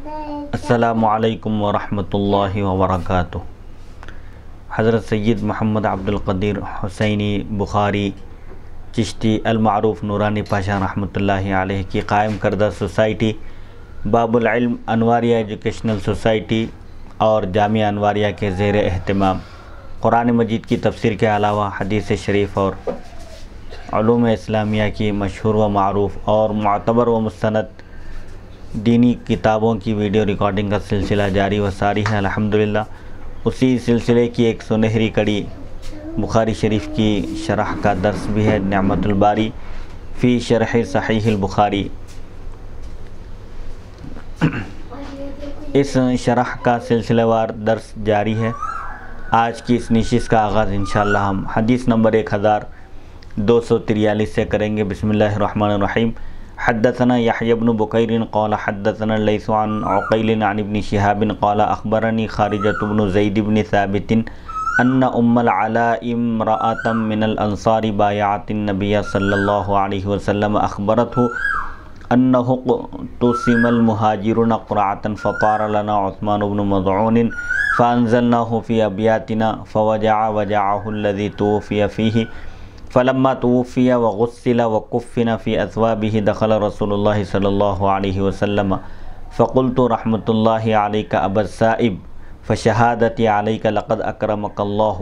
السلام علیکم ورحمۃ اللہ وبرکاتہ۔ حضرت سید محمد عبد القدیر حسینی بخاری چشتی المعروف نورانی پاشا رحمۃ اللہ علیہ کی قائم کردہ سوسائٹی باب العلم انواریہ ایجوکیشنل سوسائٹی اور جامعہ انواریہ کے زیر اہتمام قرآن مجید کی تفسیر کے علاوہ حدیث شریف اور علوم اسلامیہ کی مشہور و معروف اور معتبر و مستند دینی کتابوں کی ویڈیو ریکارڈنگ کا سلسلہ جاری و ساری ہے۔ الحمدللہ اسی سلسلے کی ایک سنہری کڑی بخاری شریف کی شرح کا درس بھی ہے، نعمت الباری فی شرح صحیح البخاری۔ اس شرح کا سلسلہ وار درس جاری ہے۔ آج کی اس نشست کا آغاز انشاءاللہ ہم حدیث نمبر 1243 سے کریں گے۔ بسم اللہ الرحمن الرحیم۔ حدثنا یحیی بن بکیر قال حدثنا اللیث عن عقیل عن ابن شہاب قال اخبرنی خارجۃ بن زید بن ثابت ان ام العلاء امرأة من الانصار بایعت النبی صلی اللہ علیہ وسلم اخبرته انه اقتسم المهاجرون قرعة فطار لنا عثمان بن مضعون فانزلناه في ابياتنا فوجع وجعه الذي توفي فيه فلما توفي وغسل وكفن في اثوابه دخل رسول الله صلى الله عليه وسلم فقلت رحمة الله عليك ابا السائب فشهادتي عليك لقد اكرمك الله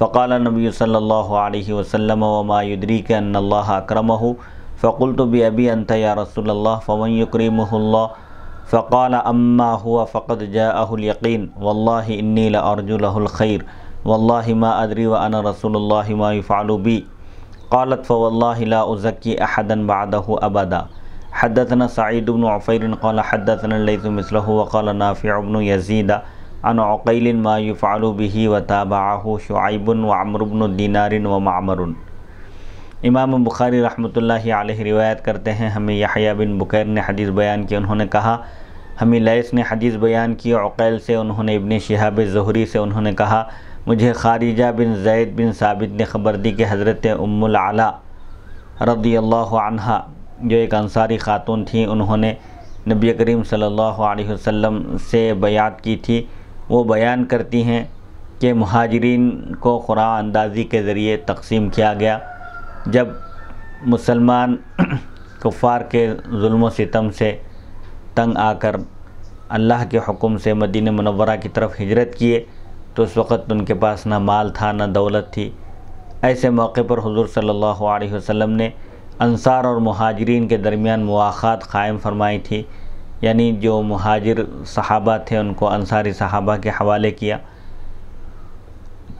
فقال النبي صلى الله عليه وسلم وما يدريك ان الله اكرمه فقلت بأبي أنت يا رسول الله فمن يكرمه الله فقال أما هو فقد جاءه اليقين والله إني لأرجو له الخير والله ما أدري وأنا رسول الله ما يفعل بي قالت فوالله لا أزكي أحدا بعده أبدا۔ حدثنا سعيد بن عفير قال حدثنا الليث مثله وقال نافع بن يزيد عن عقيل ما يفعل به وتابعه شعيب وعمر بن دينار ومعمر۔ امام بخاری رحمۃ اللہ علیہ روایت کرتے ہیں، ہمیں یحییٰ بن بکیر نے حدیث بیان کی، انہوں نے کہا ہمیں لیث نے حدیث بیان کی عقیل سے، انہوں نے ابن شہاب زہری سے، انہوں نے کہا مجھے خارجہ بن زید بن ثابت نے خبر دی کہ حضرت ام العلاء رضی اللہ عنہا جو ایک انصاری خاتون تھیں، انہوں نے نبی کریم صلی اللہ علیہ وسلم سے بیعت کی تھی۔ وہ بیان کرتی ہیں کہ مہاجرین کو قرعہ اندازی کے ذریعے تقسیم کیا گیا۔ جب مسلمان کفار کے ظلم و ستم سے تنگ آ کر اللہ کے حکم سے مدینہ منورہ کی طرف ہجرت کیے تو اس وقت ان کے پاس نہ مال تھا نہ دولت تھی۔ ایسے موقع پر حضور صلی اللہ علیہ وسلم نے انصار اور مہاجرین کے درمیان مواخات قائم فرمائی تھی، یعنی جو مہاجر صحابہ تھے ان کو انصاری صحابہ کے حوالے کیا۔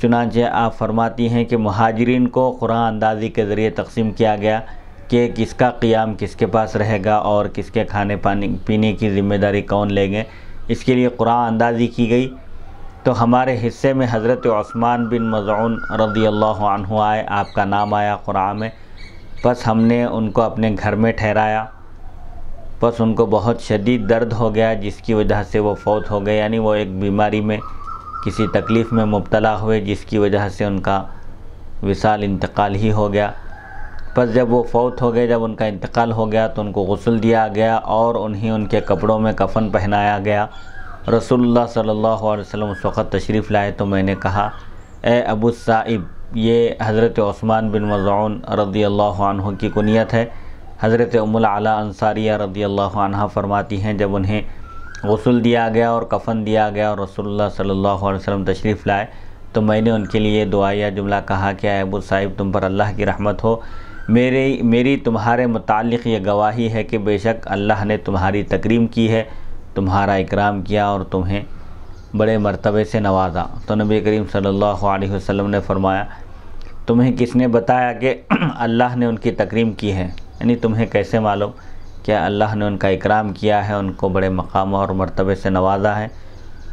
چنانچہ آپ فرماتی ہیں کہ مہاجرین کو قرعہ اندازی کے ذریعے تقسیم کیا گیا کہ کس کا قیام کس کے پاس رہے گا اور کس کے کھانے پینے کی ذمہ داری کون لیں گے، اس کے لیے قرعہ اندازی کی گئی۔ تو ہمارے حصے میں حضرت عثمان بن مضعون رضی اللہ عنہ آئے، آپ کا نام آیا قرعہ میں، پس ہم نے ان کو اپنے گھر میں ٹھہرایا، پس ان کو بہت شدید درد ہو گیا جس کی وجہ سے وہ فوت ہو گئے، یعنی وہ ایک بیماری میں کسی تکلیف میں مبتلا ہوئے جس کی وجہ سے ان کا وصال انتقال ہی ہو گیا۔ پس جب وہ فوت ہو گئے، جب ان کا انتقال ہو گیا تو ان کو غسل دیا گیا اور انہیں ان کے کپڑوں میں کفن پہنایا گیا۔ رسول اللہ صلی اللہ علیہ وسلم اس وقت تشریف لائے تو میں نے کہا اے ابو السائب، یہ حضرت عثمان بن مضعون رضی اللہ عنہ کی کنیت ہے۔ حضرت ام العلاء انصاریہ رضی اللہ عنہ فرماتی ہیں جب انہیں غسل دیا گیا اور کفن دیا گیا اور رسول اللہ صلی اللہ علیہ وسلم تشریف لائے تو میں نے ان کے لیے دعائیہ جملہ کہا کہ اے ابو صاحب، تم پر اللہ کی رحمت ہو، میری تمہارے متعلق یہ گواہی ہے کہ بے شک اللہ نے تمہاری تکریم کی ہے، تمہارا اکرام کیا اور تمہیں بڑے مرتبے سے نوازا۔ تو نبی کریم صلی اللہ علیہ وسلم نے فرمایا تمہیں کس نے بتایا کہ اللہ نے ان کی تکریم کی ہے، یعنی تمہیں کیسے معلوم کہ اللہ نے ان کا اکرام کیا ہے، ان کو بڑے مقام اور مرتبے سے نوازا ہے؟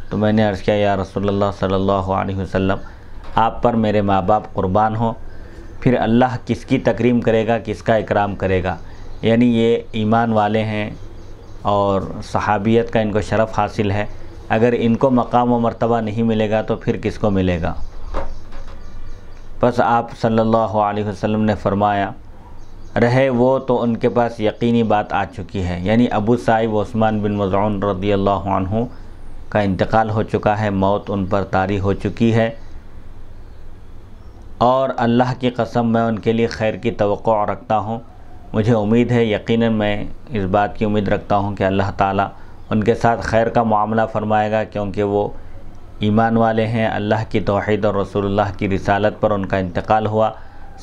تو میں نے عرض کیا یا رسول اللہ صلی اللہ علیہ وسلم، آپ پر میرے ماں باپ قربان ہوں، پھر اللہ کس کی تکریم کرے گا، کس کا اکرام کرے گا؟ یعنی یہ ایمان والے ہیں اور صحابیت کا ان کو شرف حاصل ہے، اگر ان کو مقام و مرتبہ نہیں ملے گا تو پھر کس کو ملے گا؟ پس آپ صلی اللہ علیہ وسلم نے فرمایا رہے وہ تو ان کے پاس یقینی بات آ چکی ہے، یعنی ابو صائب عثمان بن مظعون رضی اللہ عنہ کا انتقال ہو چکا ہے، موت ان پر طاری ہو چکی ہے، اور اللہ کی قسم میں ان کے لیے خیر کی توقع رکھتا ہوں۔ مجھے امید ہے، یقیناً میں اس بات کی امید رکھتا ہوں کہ اللہ تعالیٰ ان کے ساتھ خیر کا معاملہ فرمائے گا، کیونکہ وہ ایمان والے ہیں، اللہ کی توحید اور رسول اللہ کی رسالت پر ان کا انتقال ہوا،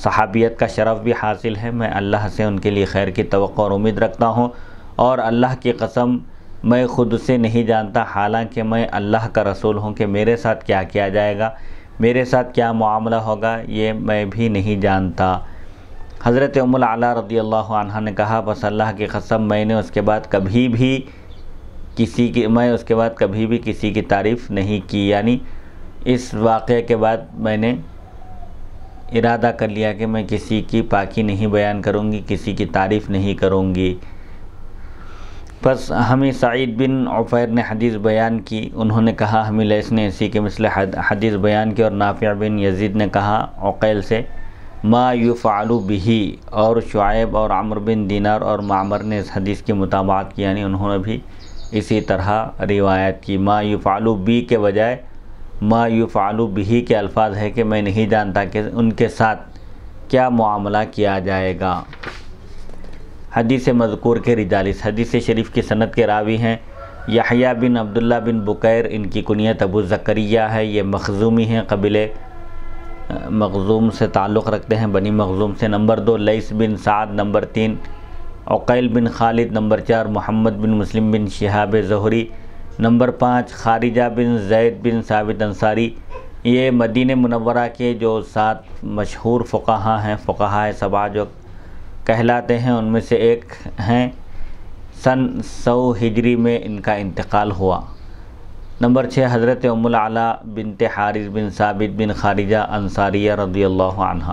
صحابیت کا شرف بھی حاصل ہے۔ میں اللہ سے ان کے لیے خیر کی توقع اور امید رکھتا ہوں، اور اللہ کی قسم میں خود سے نہیں جانتا، حالانکہ میں اللہ کا رسول ہوں، کہ میرے ساتھ کیا کیا جائے گا، میرے ساتھ کیا معاملہ ہوگا، یہ میں بھی نہیں جانتا۔ حضرت ام العلا رضی اللہ عنہ نے کہا، بس اللہ کی قسم میں اس کے بعد کبھی بھی کسی کی تعریف نہیں کی، یعنی اس واقعے کے بعد میں نے ارادہ کر لیا کہ میں کسی کی پاکی نہیں بیان کروں گی، کسی کی تعریف نہیں کروں گی۔ پس ہمیں سعید بن عفیر نے حدیث بیان کی، انہوں نے کہا ہمیں لیث نے اسی کے مثل حدیث بیان کی، اور نافع بن یزید نے کہا عقیل سے ما یفعل بہ، اور شعیب اور عمرو بن دینار اور معمر نے اس حدیث کی متابعت کی، یعنی انہوں نے بھی اسی طرح روایت کی۔ ما یفعل بی کے بجائے ما یفعل بہ کے الفاظ ہے کہ میں نہیں جانتا کہ ان کے ساتھ کیا معاملہ کیا جائے گا۔ حدیث مذکور کے رجال، اس حدیث شریف کی سند کے راوی ہیں یحییٰ بن عبداللہ بن بکیر، ان کی کنیت ابو زکریہ ہے، یہ مخزومی ہیں، قبیلے مخزوم سے تعلق رکھتے ہیں، بنی مخزوم سے۔ نمبر 2 لیث بن سعد، نمبر 3 عقیل بن خالد، نمبر 4 محمد بن مسلم بن شہاب زہری، نمبر 5 خارجہ بن زید بن ثابت انصاری۔ یہ مدینہ منورہ کے جو 7 مشہور فقہا ہیں، فقہاء سبعہ جو کہلاتے ہیں، ان میں سے ایک ہیں۔ سن 100 ہجری میں ان کا انتقال ہوا۔ نمبر 6 حضرت ام العلا بنت حارث بن ثابت بن خارجہ انصاریہ رضی اللہ عنہ۔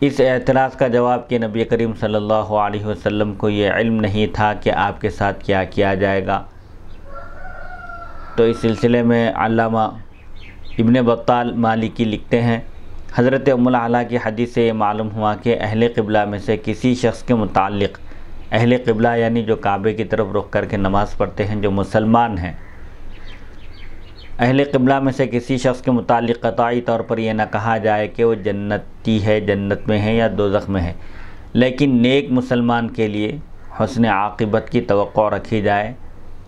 اس اعتراض کا جواب کہ نبی کریم صلی اللہ علیہ وسلم کو یہ علم نہیں تھا کہ آپ کے ساتھ کیا کیا جائے گا، تو اس سلسلے میں علامہ ابن بطال مالکی لکھتے ہیں، حضرت ام العلا کی حدیث سے یہ معلوم ہوا کہ اہل قبلہ میں سے کسی شخص کے متعلق، اہل قبلہ یعنی جو کعبے کی طرف رخ کر کے نماز پڑھتے ہیں، جو مسلمان ہیں، اہل قبلہ میں سے کسی شخص کے متعلق قطعی طور پر یہ نہ کہا جائے کہ وہ جنتی ہے، جنت میں ہے یا دوزخ میں ہے، لیکن نیک مسلمان کے لیے حسن عاقبت کی توقع رکھی جائے،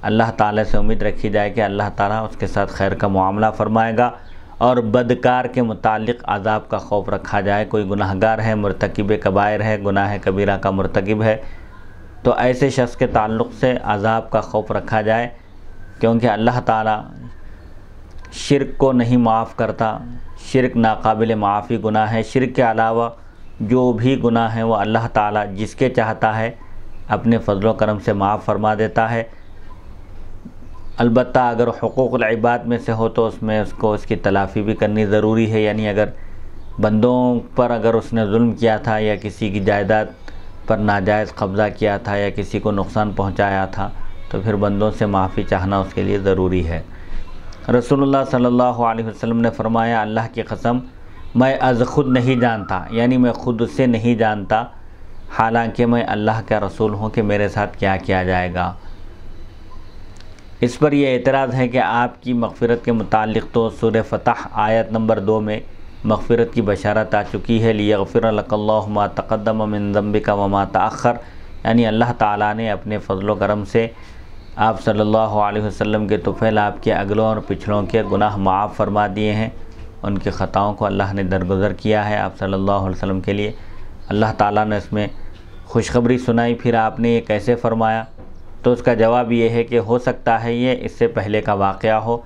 اللہ تعالیٰ سے امید رکھی جائے کہ اللہ تعالیٰ اس کے ساتھ خیر کا معاملہ فرمائے گا، اور بدکار کے متعلق عذاب کا خوف رکھا جائے۔ کوئی گناہ گار ہے، مرتکب کبائر ہے، گناہ کبیرہ کا مرتکب ہے، تو ایسے شخص کے تعلق سے عذاب کا خوف رکھا جائے، کیونکہ اللہ تعالیٰ شرک کو نہیں معاف کرتا، شرک ناقابل معافی گناہ ہے۔ شرک کے علاوہ جو بھی گناہ ہیں وہ اللہ تعالیٰ جس کے چاہتا ہے اپنے فضل و کرم سے معاف فرما دیتا ہے، البتہ اگر حقوق العباد میں سے ہو تو اس کی تلافی بھی کرنی ضروری ہے، یعنی اگر بندوں پر اگر اس نے ظلم کیا تھا، یا کسی کی جائیداد پر ناجائز قبضہ کیا تھا، یا کسی کو نقصان پہنچایا تھا، تو پھر بندوں سے معافی چاہنا اس کے لیے ضروری ہے۔ رسول اللہ صلی اللہ علیہ وسلم نے فرمایا، اللہ کی قسم میں از خود نہیں جانتا، یعنی میں خود سے نہیں جانتا، حالانکہ میں اللہ کا رسول ہوں، کہ میرے ساتھ کیا کیا جائے گا۔ اس پر یہ اعتراض ہے کہ آپ کی مغفرت کے متعلق تو سورہ فتح آیت نمبر 2 میں مغفرت کی بشارت آ چکی ہے، لیغفر لک اللہ ما تقدم من ذنبک وما تأخر، یعنی اللہ تعالیٰ نے اپنے فضل و کرم سے آپ صلی اللہ علیہ وسلم کے طفیل آپ کے اگلوں اور پچھلوں کے گناہ معاف فرما دیے ہیں، ان کی خطاؤں کو اللہ نے درگزر کیا ہے آپ صلی اللہ علیہ وسلم کے لیے۔ اللہ تعالیٰ نے اس میں خوشخبری سنائی، پھر آپ نے یہ کیسے فرمایا؟ تو اس کا جواب یہ ہے کہ ہو سکتا ہے یہ اس سے پہلے کا واقعہ ہو،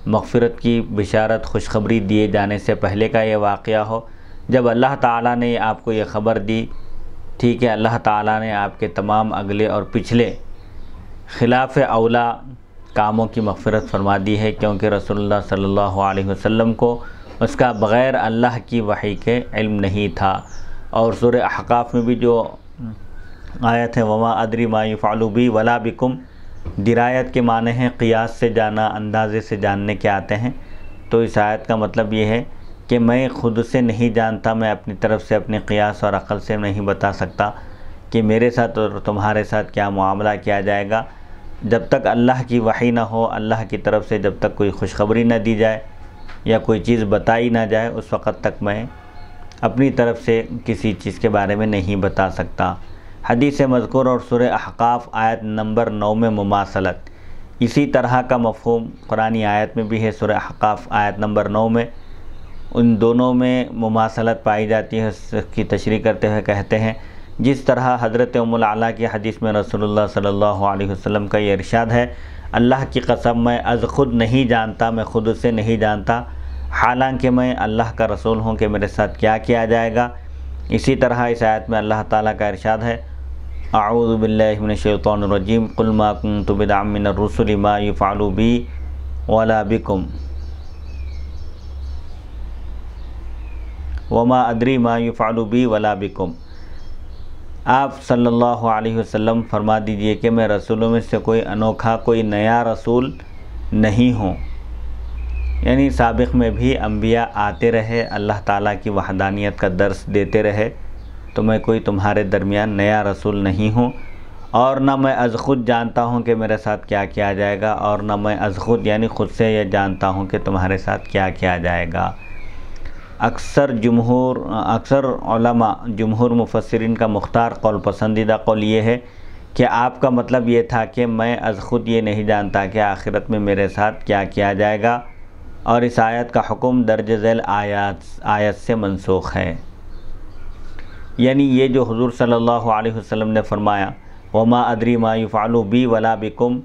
مغفرت کی بشارت خوشخبری دیے جانے سے پہلے کا یہ واقعہ ہو، جب اللہ تعالیٰ نے آپ کو یہ خبر دی تھی کہ اللہ تعالیٰ نے آپ کے تمام اگلے اور پچھلے خلاف اولا کاموں کی مغفرت فرما دی ہے، کیونکہ رسول اللہ صلی اللہ علیہ وسلم کو اس کا بغیر اللہ کی وحی کے علم نہیں تھا۔ اور سورہ احقاف میں بھی جو آیت ہے وما ادری ما یفعل بی ولا بکم، درایت کے معنی ہیں قیاس سے جانا، اندازے سے جاننے کے آتے ہیں، تو اس آیت کا مطلب یہ ہے کہ میں خود سے نہیں جانتا، میں اپنی طرف سے اپنی قیاس اور عقل سے نہیں بتا سکتا کہ میرے ساتھ اور تمہارے ساتھ کیا معاملہ کیا جائے گا، جب تک اللہ کی وحی نہ ہو، اللہ کی طرف سے جب تک کوئی خوشخبری نہ دی جائے یا کوئی چیز بتائی نہ جائے، اس وقت تک میں اپنی طرف سے کسی چیز کے بارے میں نہیں بتا سکتا۔ حدیث مذکور اور سورہ احقاف آیت نمبر 9 میں مماثلت، اسی طرح کا مفہوم قرآنی آیت میں بھی ہے۔ سورہ احقاف آیت نمبر 9 میں ان دونوں میں مماثلت پائی جاتی ہے۔ اس کی تشریح کرتے ہوئے کہتے ہیں، جس طرح حضرت ام العلا کی حدیث میں رسول اللہ صلی اللہ علیہ وسلم کا یہ ارشاد ہے، اللہ کی قسم میں از خود نہیں جانتا، میں خود سے نہیں جانتا، حالانکہ میں اللہ کا رسول ہوں کہ میرے ساتھ کیا کیا جائے گا۔ اسی طرح اس آیت میں اللہ تعالیٰ کا ارشاد ہے، اعوذ باللہ من الشیطان الرجیم، قل ما کنت بدعا من الرسل ما یفعل بی ولا بکم وما ادری ما یفعل بی ولا بکم۔ آپ صلی اللہ علیہ وسلم فرما دیجئے کہ میں رسولوں میں سے کوئی انوکھا، کوئی نیا رسول نہیں ہوں، یعنی سابق میں بھی انبیاء آتے رہے، اللہ تعالیٰ کی وحدانیت کا درس دیتے رہے، تو میں کوئی تمہارے درمیان نیا رسول نہیں ہوں، اور نہ میں از خود جانتا ہوں کہ میرے ساتھ کیا کیا جائے گا، اور نہ میں از خود یعنی خود سے یہ جانتا ہوں کہ تمہارے ساتھ کیا کیا جائے گا۔ اکثر علماء، جمہور مفسرین کا مختار قول، پسندیدہ قول یہ ہے کہ آپ کا مطلب یہ تھا کہ میں از خود یہ نہیں جانتا کہ آخرت میں میرے ساتھ کیا کیا جائے گا، اور اس آیت کا حکم درج ذیل آیت سے منسوخ ہے۔ یعنی یہ جو حضور صلی اللہ علیہ وسلم نے فرمایا وما ادری ما یفعل بی ولا بکم،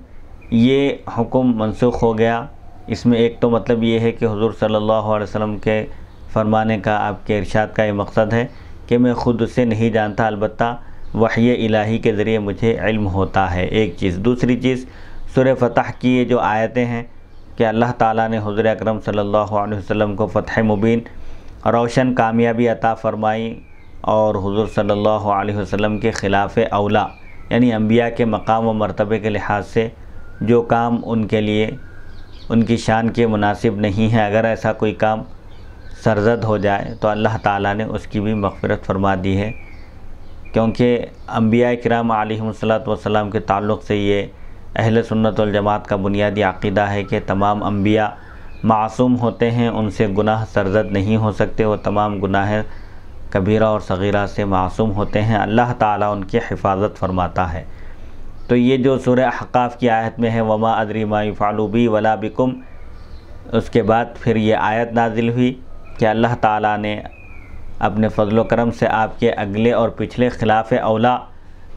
یہ حکم منسوخ ہو گیا۔ اس میں ایک تو مطلب یہ ہے کہ حضور صلی اللہ علیہ وسلم کے فرمانے کا، آپ کے ارشاد کا یہ مقصد ہے کہ میں خود سے نہیں جانتا، البتہ وحی الہی کے ذریعے مجھے علم ہوتا ہے، ایک چیز۔ دوسری چیز، سورہ فتح کی یہ جو آیتیں ہیں کہ اللہ تعالیٰ نے حضور اکرم صلی اللہ علیہ وسلم کو فتح مبین، روشن کامیابی عطا فرمائی، اور حضور صلی اللہ علیہ وسلم کے خلاف اولا، یعنی انبیاء کے مقام و مرتبے کے لحاظ سے جو کام ان کے لیے ان کی شان کے مناسب نہیں ہے، اگر ایسا کوئی کام سرزد ہو جائے تو اللہ تعالیٰ نے اس کی بھی مغفرت فرما دی ہے، کیونکہ انبیاء کرام علیہم الصلاۃ کے تعلق سے یہ اہل سنت والجماعت کا بنیادی عقیدہ ہے کہ تمام انبیاء معصوم ہوتے ہیں، ان سے گناہ سرزد نہیں ہو سکتے، وہ تمام گناہ کبیرہ اور صغیرہ سے معصوم ہوتے ہیں، اللہ تعالیٰ ان کی حفاظت فرماتا ہے۔ تو یہ جو سورہ احقاف کی آیت میں ہے وما ادری ما یفعل بی ولا بکم، اس کے بعد پھر یہ آیت نازل ہوئی کہ اللہ تعالیٰ نے اپنے فضل و کرم سے آپ کے اگلے اور پچھلے خلاف اولا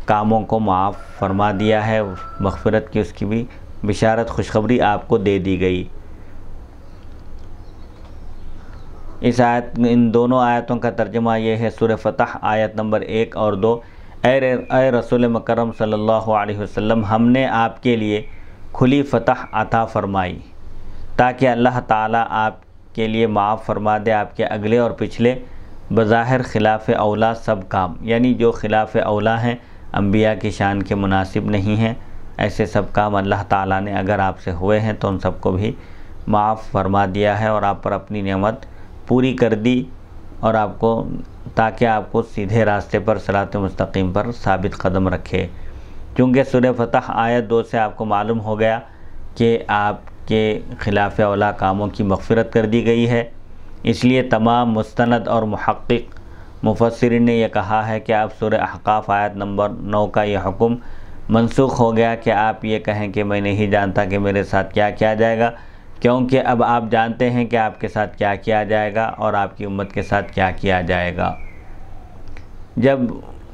کاموں کو معاف فرما دیا ہے، مغفرت کی اس کی بھی بشارت، خوشخبری آپ کو دے دی گئی۔ اس آیت، ان دونوں آیتوں کا ترجمہ یہ ہے، سورہ فتح آیت نمبر 1 اور 2، اے رسول مکرم صلی اللہ علیہ وسلم، ہم نے آپ کے لیے کھلی فتح عطا فرمائی تاکہ اللہ تعالیٰ آپ کے لیے معاف فرما دے آپ کے اگلے اور پچھلے بظاہر خلاف اولا سب کام، یعنی جو خلاف اولا ہیں، انبیاء کی شان کے مناسب نہیں ہیں، ایسے سب کام اللہ تعالیٰ نے اگر آپ سے ہوئے ہیں تو ان سب کو بھی معاف فرما دیا ہے، اور آپ پر اپنی نعمت پوری کر دی، اور آپ کو تاکہ آپ کو سیدھے راستے پر، صراط مستقیم پر ثابت قدم رکھے۔ چونکہ سورہ فتح آیت 2 سے آپ کو معلوم ہو گیا کہ آپ کے خلاف اولا کاموں کی مغفرت کر دی گئی ہے، اس لیے تمام مستند اور محقق مفسرین نے یہ کہا ہے کہ آپ سورہ احقاف آیت نمبر 9 کا یہ حکم منسوخ ہو گیا کہ آپ یہ کہیں کہ میں نہیں جانتا کہ میرے ساتھ کیا کیا جائے گا، کیونکہ اب آپ جانتے ہیں کہ آپ کے ساتھ کیا کیا جائے گا اور آپ کی امت کے ساتھ کیا کیا جائے گا۔ جب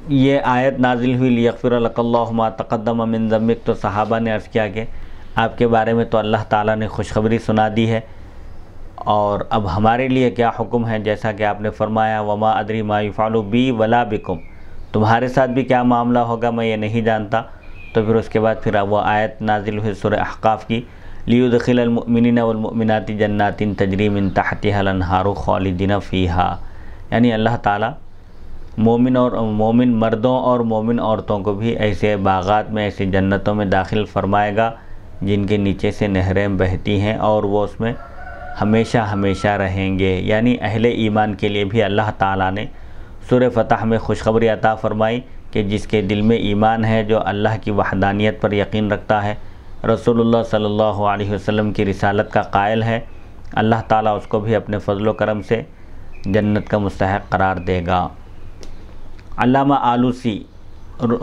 یہ آیت نازل ہوئی لیغفر لک اللہ ما تقدم من ذنبک، تو صحابہ نے عرض کیا کہ آپ کے بارے میں تو اللہ تعالیٰ نے خوشخبری سنا دی ہے، اور اب ہمارے لیے کیا حکم ہے؟ جیسا کہ آپ نے فرمایا وما ادری ما یفعل بی ولا بکم، تمہارے ساتھ بھی کیا معاملہ ہوگا میں یہ نہیں جانتا۔ تو پھر اس کے بعد پھر وہ آیت نازل ہوئی سورہ احقاف کی، لیدخل المؤمنین والمؤمنات جنات تجری من تحتها الانہار خالدین فیہا، یعنی اللہ تعالیٰ مومن مردوں اور مومن عورتوں کو بھی ایسے باغات میں، ایسی جنتوں میں داخل فرمائے گا جن کے نیچے سے نہریں بہتی ہیں، اور وہ اس میں ہمیشہ ہمیشہ رہیں گے، یعنی اہل ایمان کے لیے بھی اللہ تعالیٰ نے سورہ فتح میں خوشخبری عطا فرمائی کہ جس کے دل میں ایمان ہے، جو اللہ کی وحدانیت پر یقین رکھتا ہے، رسول اللہ صلی اللہ علیہ وسلم کی رسالت کا قائل ہے، اللہ تعالیٰ اس کو بھی اپنے فضل و کرم سے جنت کا مستحق قرار دے گا۔ علامہ آلوسی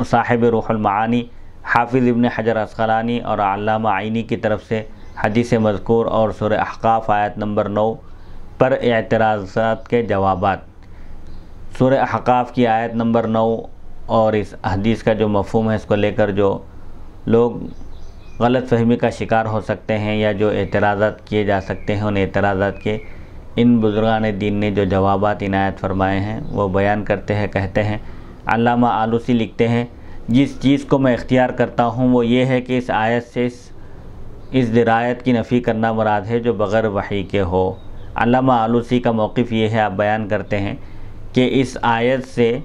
صاحب روح المعانی، حافظ ابن حجر عسقلانی اور علامہ عینی کی طرف سے حدیث مذکور اور سورہ احقاف آیت نمبر 9 پر اعتراضات کے جوابات۔ سورہ احقاف کی آیت نمبر 9 اور اس حدیث کا جو مفہوم ہے، اس کو لے کر جو لوگ غلط فہمی کا شکار ہو سکتے ہیں یا جو اعتراضات کیے جا سکتے ہیں، ان اعتراضات کے ان بزرگان دین نے جو جوابات عنایت فرمائے ہیں وہ بیان کرتے ہیں۔ کہتے ہیں علامہ آلوسی لکھتے ہیں، جس چیز کو میں اختیار کرتا ہوں وہ یہ ہے کہ اس آیت سے اس درایت کی نفی کرنا مراد ہے جو بغیر وحی کے ہو۔ علامہ آلوسی کا موقف یہ ہے، آپ بیان کرتے ہیں کہ اس آیت سے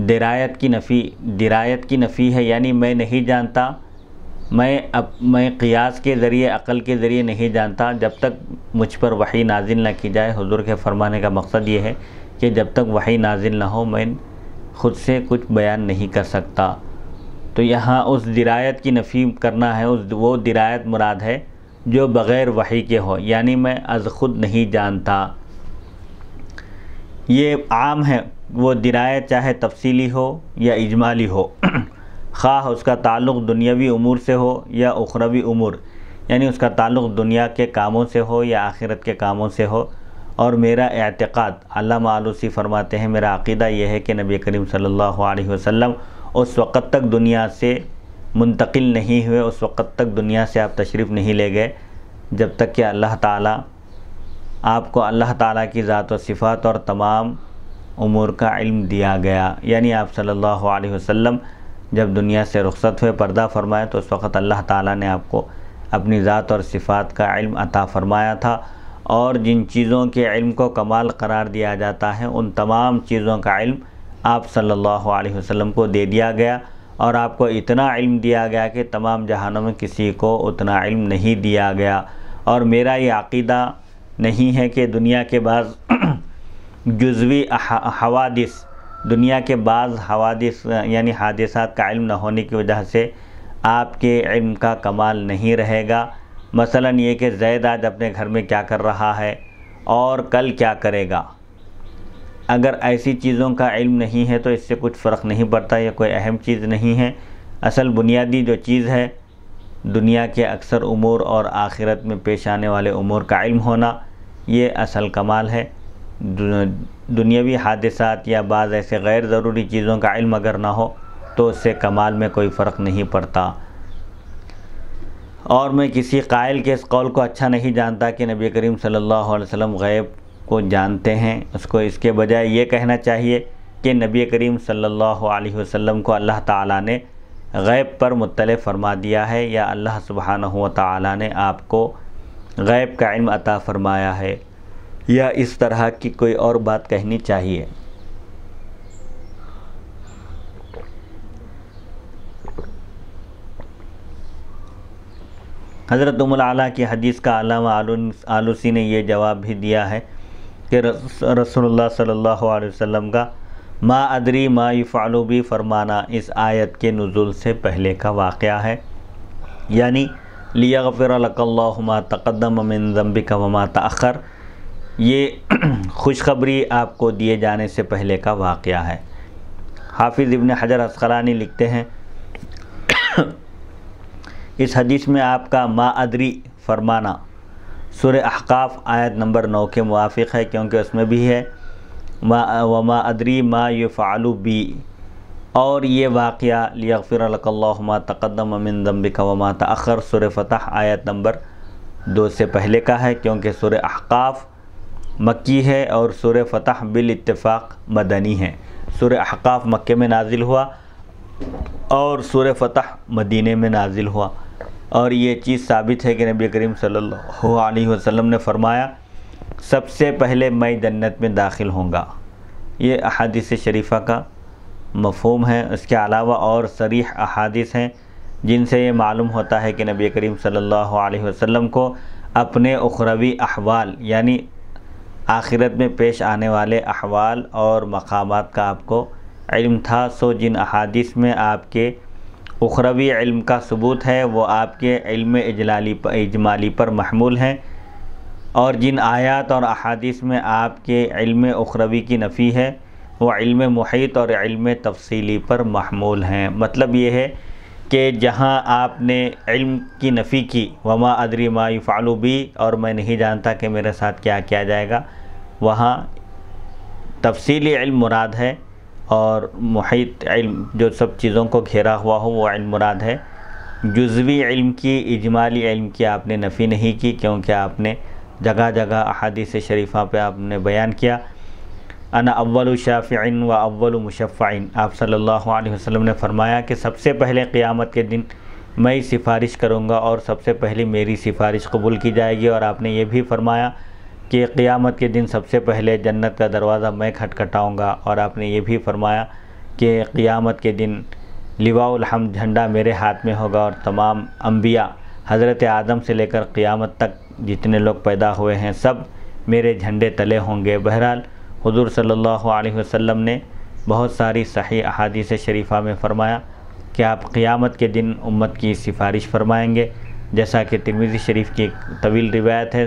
درایت کی نفی ہے، یعنی میں نہیں جانتا، میں قیاس کے ذریعے، عقل کے ذریعے نہیں جانتا جب تک مجھ پر وحی نازل نہ کی جائے۔ حضور کے فرمانے کا مقصد یہ ہے کہ جب تک وحی نازل نہ ہو میں خود سے کچھ بیان نہیں کر سکتا۔ تو یہاں اس درایت کی نفی کرنا ہے، وہ درایت مراد ہے جو بغیر وحی کے ہو، یعنی میں از خود نہیں جانتا۔ یہ عام ہے، وہ درایت چاہے تفصیلی ہو یا اجمالی ہو، خواہ اس کا تعلق دنیاوی امور سے ہو یا اخروی امور، یعنی اس کا تعلق دنیا کے کاموں سے ہو یا آخرت کے کاموں سے ہو۔ اور میرا اعتقاد، علامہ آلوسی فرماتے ہیں، میرا عقیدہ یہ ہے کہ نبی کریم صلی اللہ علیہ وسلم اس وقت تک دنیا سے منتقل نہیں ہوئے، اس وقت تک دنیا سے آپ تشریف نہیں لے گئے جب تک کہ اللہ تعالیٰ آپ کو اللہ تعالیٰ کی ذات و صفات اور تمام امور کا علم دیا گیا۔ یعنی آپ صلی اللہ علیہ وسلم جب دنیا سے رخصت ہوئے، پردہ فرمائے، تو اس وقت اللہ تعالیٰ نے آپ کو اپنی ذات اور صفات کا علم عطا فرمایا تھا، اور جن چیزوں کے علم کو کمال قرار دیا جاتا ہے ان تمام چیزوں کا علم آپ صلی اللہ علیہ وسلم کو دے دیا گیا، اور آپ کو اتنا علم دیا گیا کہ تمام جہانوں میں کسی کو اتنا علم نہیں دیا گیا۔ اور میرا یہ عقیدہ نہیں ہے کہ دنیا کے بعض جزوی حوادث، دنیا کے بعض حوادث یعنی حادثات کا علم نہ ہونے کی وجہ سے آپ کے علم کا کمال نہیں رہے گا۔ مثلا یہ کہ زید آج اپنے گھر میں کیا کر رہا ہے اور کل کیا کرے گا، اگر ایسی چیزوں کا علم نہیں ہے تو اس سے کچھ فرق نہیں پڑتا، یہ کوئی اہم چیز نہیں ہے۔ اصل بنیادی جو چیز ہے دنیا کے اکثر امور اور آخرت میں پیش آنے والے امور کا علم ہونا، یہ اصل کمال ہے۔ دنیاوی حادثات یا بعض ایسے غیر ضروری چیزوں کا علم اگر نہ ہو تو اس سے کمال میں کوئی فرق نہیں پڑتا۔ اور میں کسی قائل کے اس قول کو اچھا نہیں جانتا کہ نبی کریم صلی اللہ علیہ وسلم غیب کو جانتے ہیں۔ اس کے بجائے یہ کہنا چاہیے کہ نبی کریم صلی اللہ علیہ وسلم کو اللہ تعالیٰ نے غیب پر مطلع فرما دیا ہے، یا اللہ سبحانہ و تعالیٰ نے آپ کو غیب کا علم عطا فرمایا ہے، یا اس طرح کی کوئی اور بات کہنی چاہیے۔ حضرت ام العلا کی حدیث کا علامہ آلوسی نے یہ جواب بھی دیا ہے کہ رسول اللہ صلی اللہ علیہ وسلم کا ما ادری ما یفعل بی فرمانا اس آیت کے نزول سے پہلے کا واقعہ ہے، یعنی لیغفر لک اللہ ما تقدم من ذنبک وما تأخر، یہ خوشخبری آپ کو دیے جانے سے پہلے کا واقعہ ہے۔ حافظ ابن حجر عسقلانی لکھتے ہیں، اس حدیث میں آپ کا ما ادری فرمانا سورہ احقاف آیت نمبر 9 کے موافق ہے، کیونکہ اس میں بھی ہے وما ادری ما یفعل بی، اور یہ واقعہ لیغفر لک اللہ ما تقدم من ذنبک وما تأخر سورہ فتح آیت نمبر 2 سے پہلے کا ہے، کیونکہ سورہ احقاف مکی ہے اور سورہ فتح بالاتفاق مدنی ہے۔ سورہ احقاف مکے میں نازل ہوا اور سورہ فتح مدینے میں نازل ہوا، اور یہ چیز ثابت ہے کہ نبی کریم صلی اللہ علیہ وسلم نے فرمایا سب سے پہلے میں جنت میں داخل ہوں گا۔ یہ احادیث شریفہ کا مفہوم ہے۔ اس کے علاوہ اور صریح احادیث ہیں جن سے یہ معلوم ہوتا ہے کہ نبی کریم صلی اللہ علیہ وسلم کو اپنے اخروی احوال یعنی آخرت میں پیش آنے والے احوال اور مقامات کا آپ کو علم تھا، سو جن احادیث میں آپ کے اخروی علم کا ثبوت ہے وہ آپ کے علم اجمالی پر محمول ہیں، اور جن آیات اور احادیث میں آپ کے علم اخروی کی نفی ہے وہ علم محیط اور علم تفصیلی پر محمول ہیں۔ مطلب یہ ہے کہ جہاں آپ نے علم کی نفی کی وما ادری ما یفعل بی، اور میں نہیں جانتا کہ میرے ساتھ کیا کیا جائے گا، وہاں تفصیلی علم مراد ہے، اور محیط علم جو سب چیزوں کو گھیرا ہوا ہو وہ علم مراد ہے۔ جزوی علم کی، اجمالی علم کی آپ نے نفی نہیں کی، کیونکہ آپ نے جگہ جگہ احادیث شریفہ پہ آپ نے بیان کیا انا اول شافع و اول مشفع، آپ صلی اللہ علیہ وسلم نے فرمایا کہ سب سے پہلے قیامت کے دن میں سفارش کروں گا اور سب سے پہلے میری سفارش قبول کی جائے گی، اور آپ نے یہ بھی فرمایا کہ قیامت کے دن سب سے پہلے جنت کا دروازہ میں کھٹکھٹاؤں گا، اور آپ نے یہ بھی فرمایا کہ قیامت کے دن لواء الحمد جھنڈا میرے ہاتھ میں ہوگا، اور تمام انبیاء حضرت آدم سے لے کر قیامت تک جتنے لوگ پیدا ہوئے ہیں سب میرے جھنڈے تلے ہوں گے۔ بہرحال حضور صلی اللہ علیہ وسلم نے بہت ساری صحیح احادیث شریفہ میں فرمایا کہ آپ قیامت کے دن امت کی سفارش فرمائیں گے، جیسا کہ ترمذی شریف کی ایک طویل روایت ہے،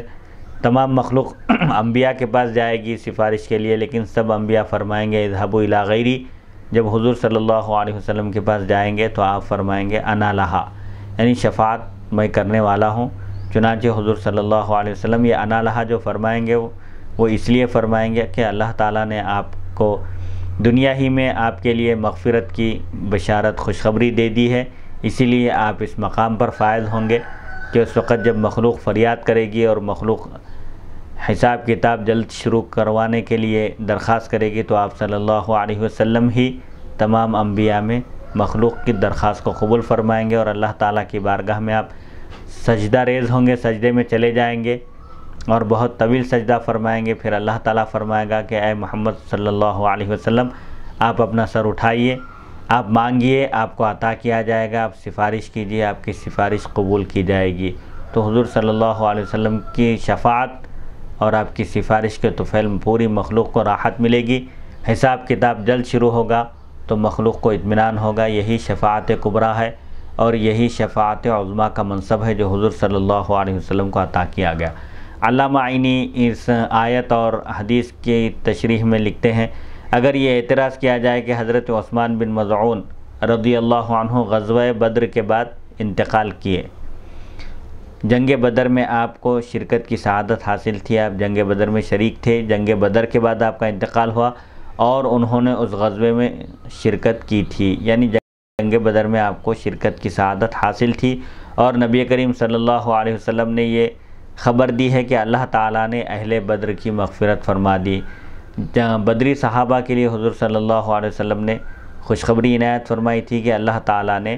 تمام مخلوق انبیاء کے پاس جائے گی سفارش کے لیے، لیکن سب انبیاء فرمائیں گے اذهبوا الی غیری۔ جب حضور صلی اللہ علیہ وسلم کے پاس جائیں گے تو آپ فرمائیں گے انا لہا، یعنی شفاعت میں کرنے والا ہوں۔ چنانچہ حضور صلی اللہ علیہ وسلم یہ انا لہا جو فرمائیں گے وہ اس لیے فرمائیں گے کہ اللہ تعالیٰ نے آپ کو دنیا ہی میں آپ کے لیے مغفرت کی بشارت خوشخبری دے دی ہے، اسی لیے آپ اس مقام پر فائز ہوں گے کہ اس وقت جب مخلوق فریاد کرے گی اور مخلوق حساب کتاب جلد شروع کروانے کے لیے درخواست کرے گی، تو آپ صلی اللہ علیہ وسلم ہی تمام انبیاء میں مخلوق کی درخواست کو قبول فرمائیں گے، اور اللہ تعالیٰ کی بارگاہ میں آپ سجدہ ریز ہوں گے، سجدے میں چلے جائیں گے اور بہت طویل سجدہ فرمائیں گے۔ پھر اللہ تعالیٰ فرمائے گا کہ اے محمد صلی اللہ علیہ وسلم آپ اپنا سر اٹھائیے، آپ مانگیے، آپ کو عطا کیا جائے گا، آپ سفارش کیجیے، آپ کی سفارش قبول کی جائے گی۔ تو حضور صلی اللہ علیہ وسلم کی شفاعت اور آپ کی سفارش کے طفیل میں پوری مخلوق کو راحت ملے گی، حساب کتاب جلد شروع ہوگا تو مخلوق کو اطمینان ہوگا۔ یہی شفاعت کبریٰ ہے اور یہی شفاعت عظمیٰ کا منصب ہے جو حضور صلی اللہ علیہ وسلم کو عطا کیا گیا۔ علامہ عینی اس آیت اور حدیث کی تشریح میں لکھتے ہیں اگر یہ اعتراض کیا جائے کہ حضرت عثمان بن مظعون رضی اللہ عنہ غزوہ بدر کے بعد انتقال کیے، جنگ بدر میں آپ کو شرکت کی سعادت حاصل تھی، آپ جنگ بدر میں شریک تھے، جنگ بدر کے بعد آپ کا انتقال ہوا اور انہوں نے اس غزوے میں شرکت کی تھی، یعنی جنگ بدر میں آپ کو شرکت کی سعادت حاصل تھی، اور نبی کریم صلی اللہ علیہ وسلم نے یہ خبر دی ہے کہ اللہ تعالیٰ نے اہل بدر کی مغفرت فرما دی۔ بدری صحابہ کے لیے حضور صلی اللہ علیہ وسلم نے خوشخبری عنایت فرمائی تھی کہ اللہ تعالیٰ نے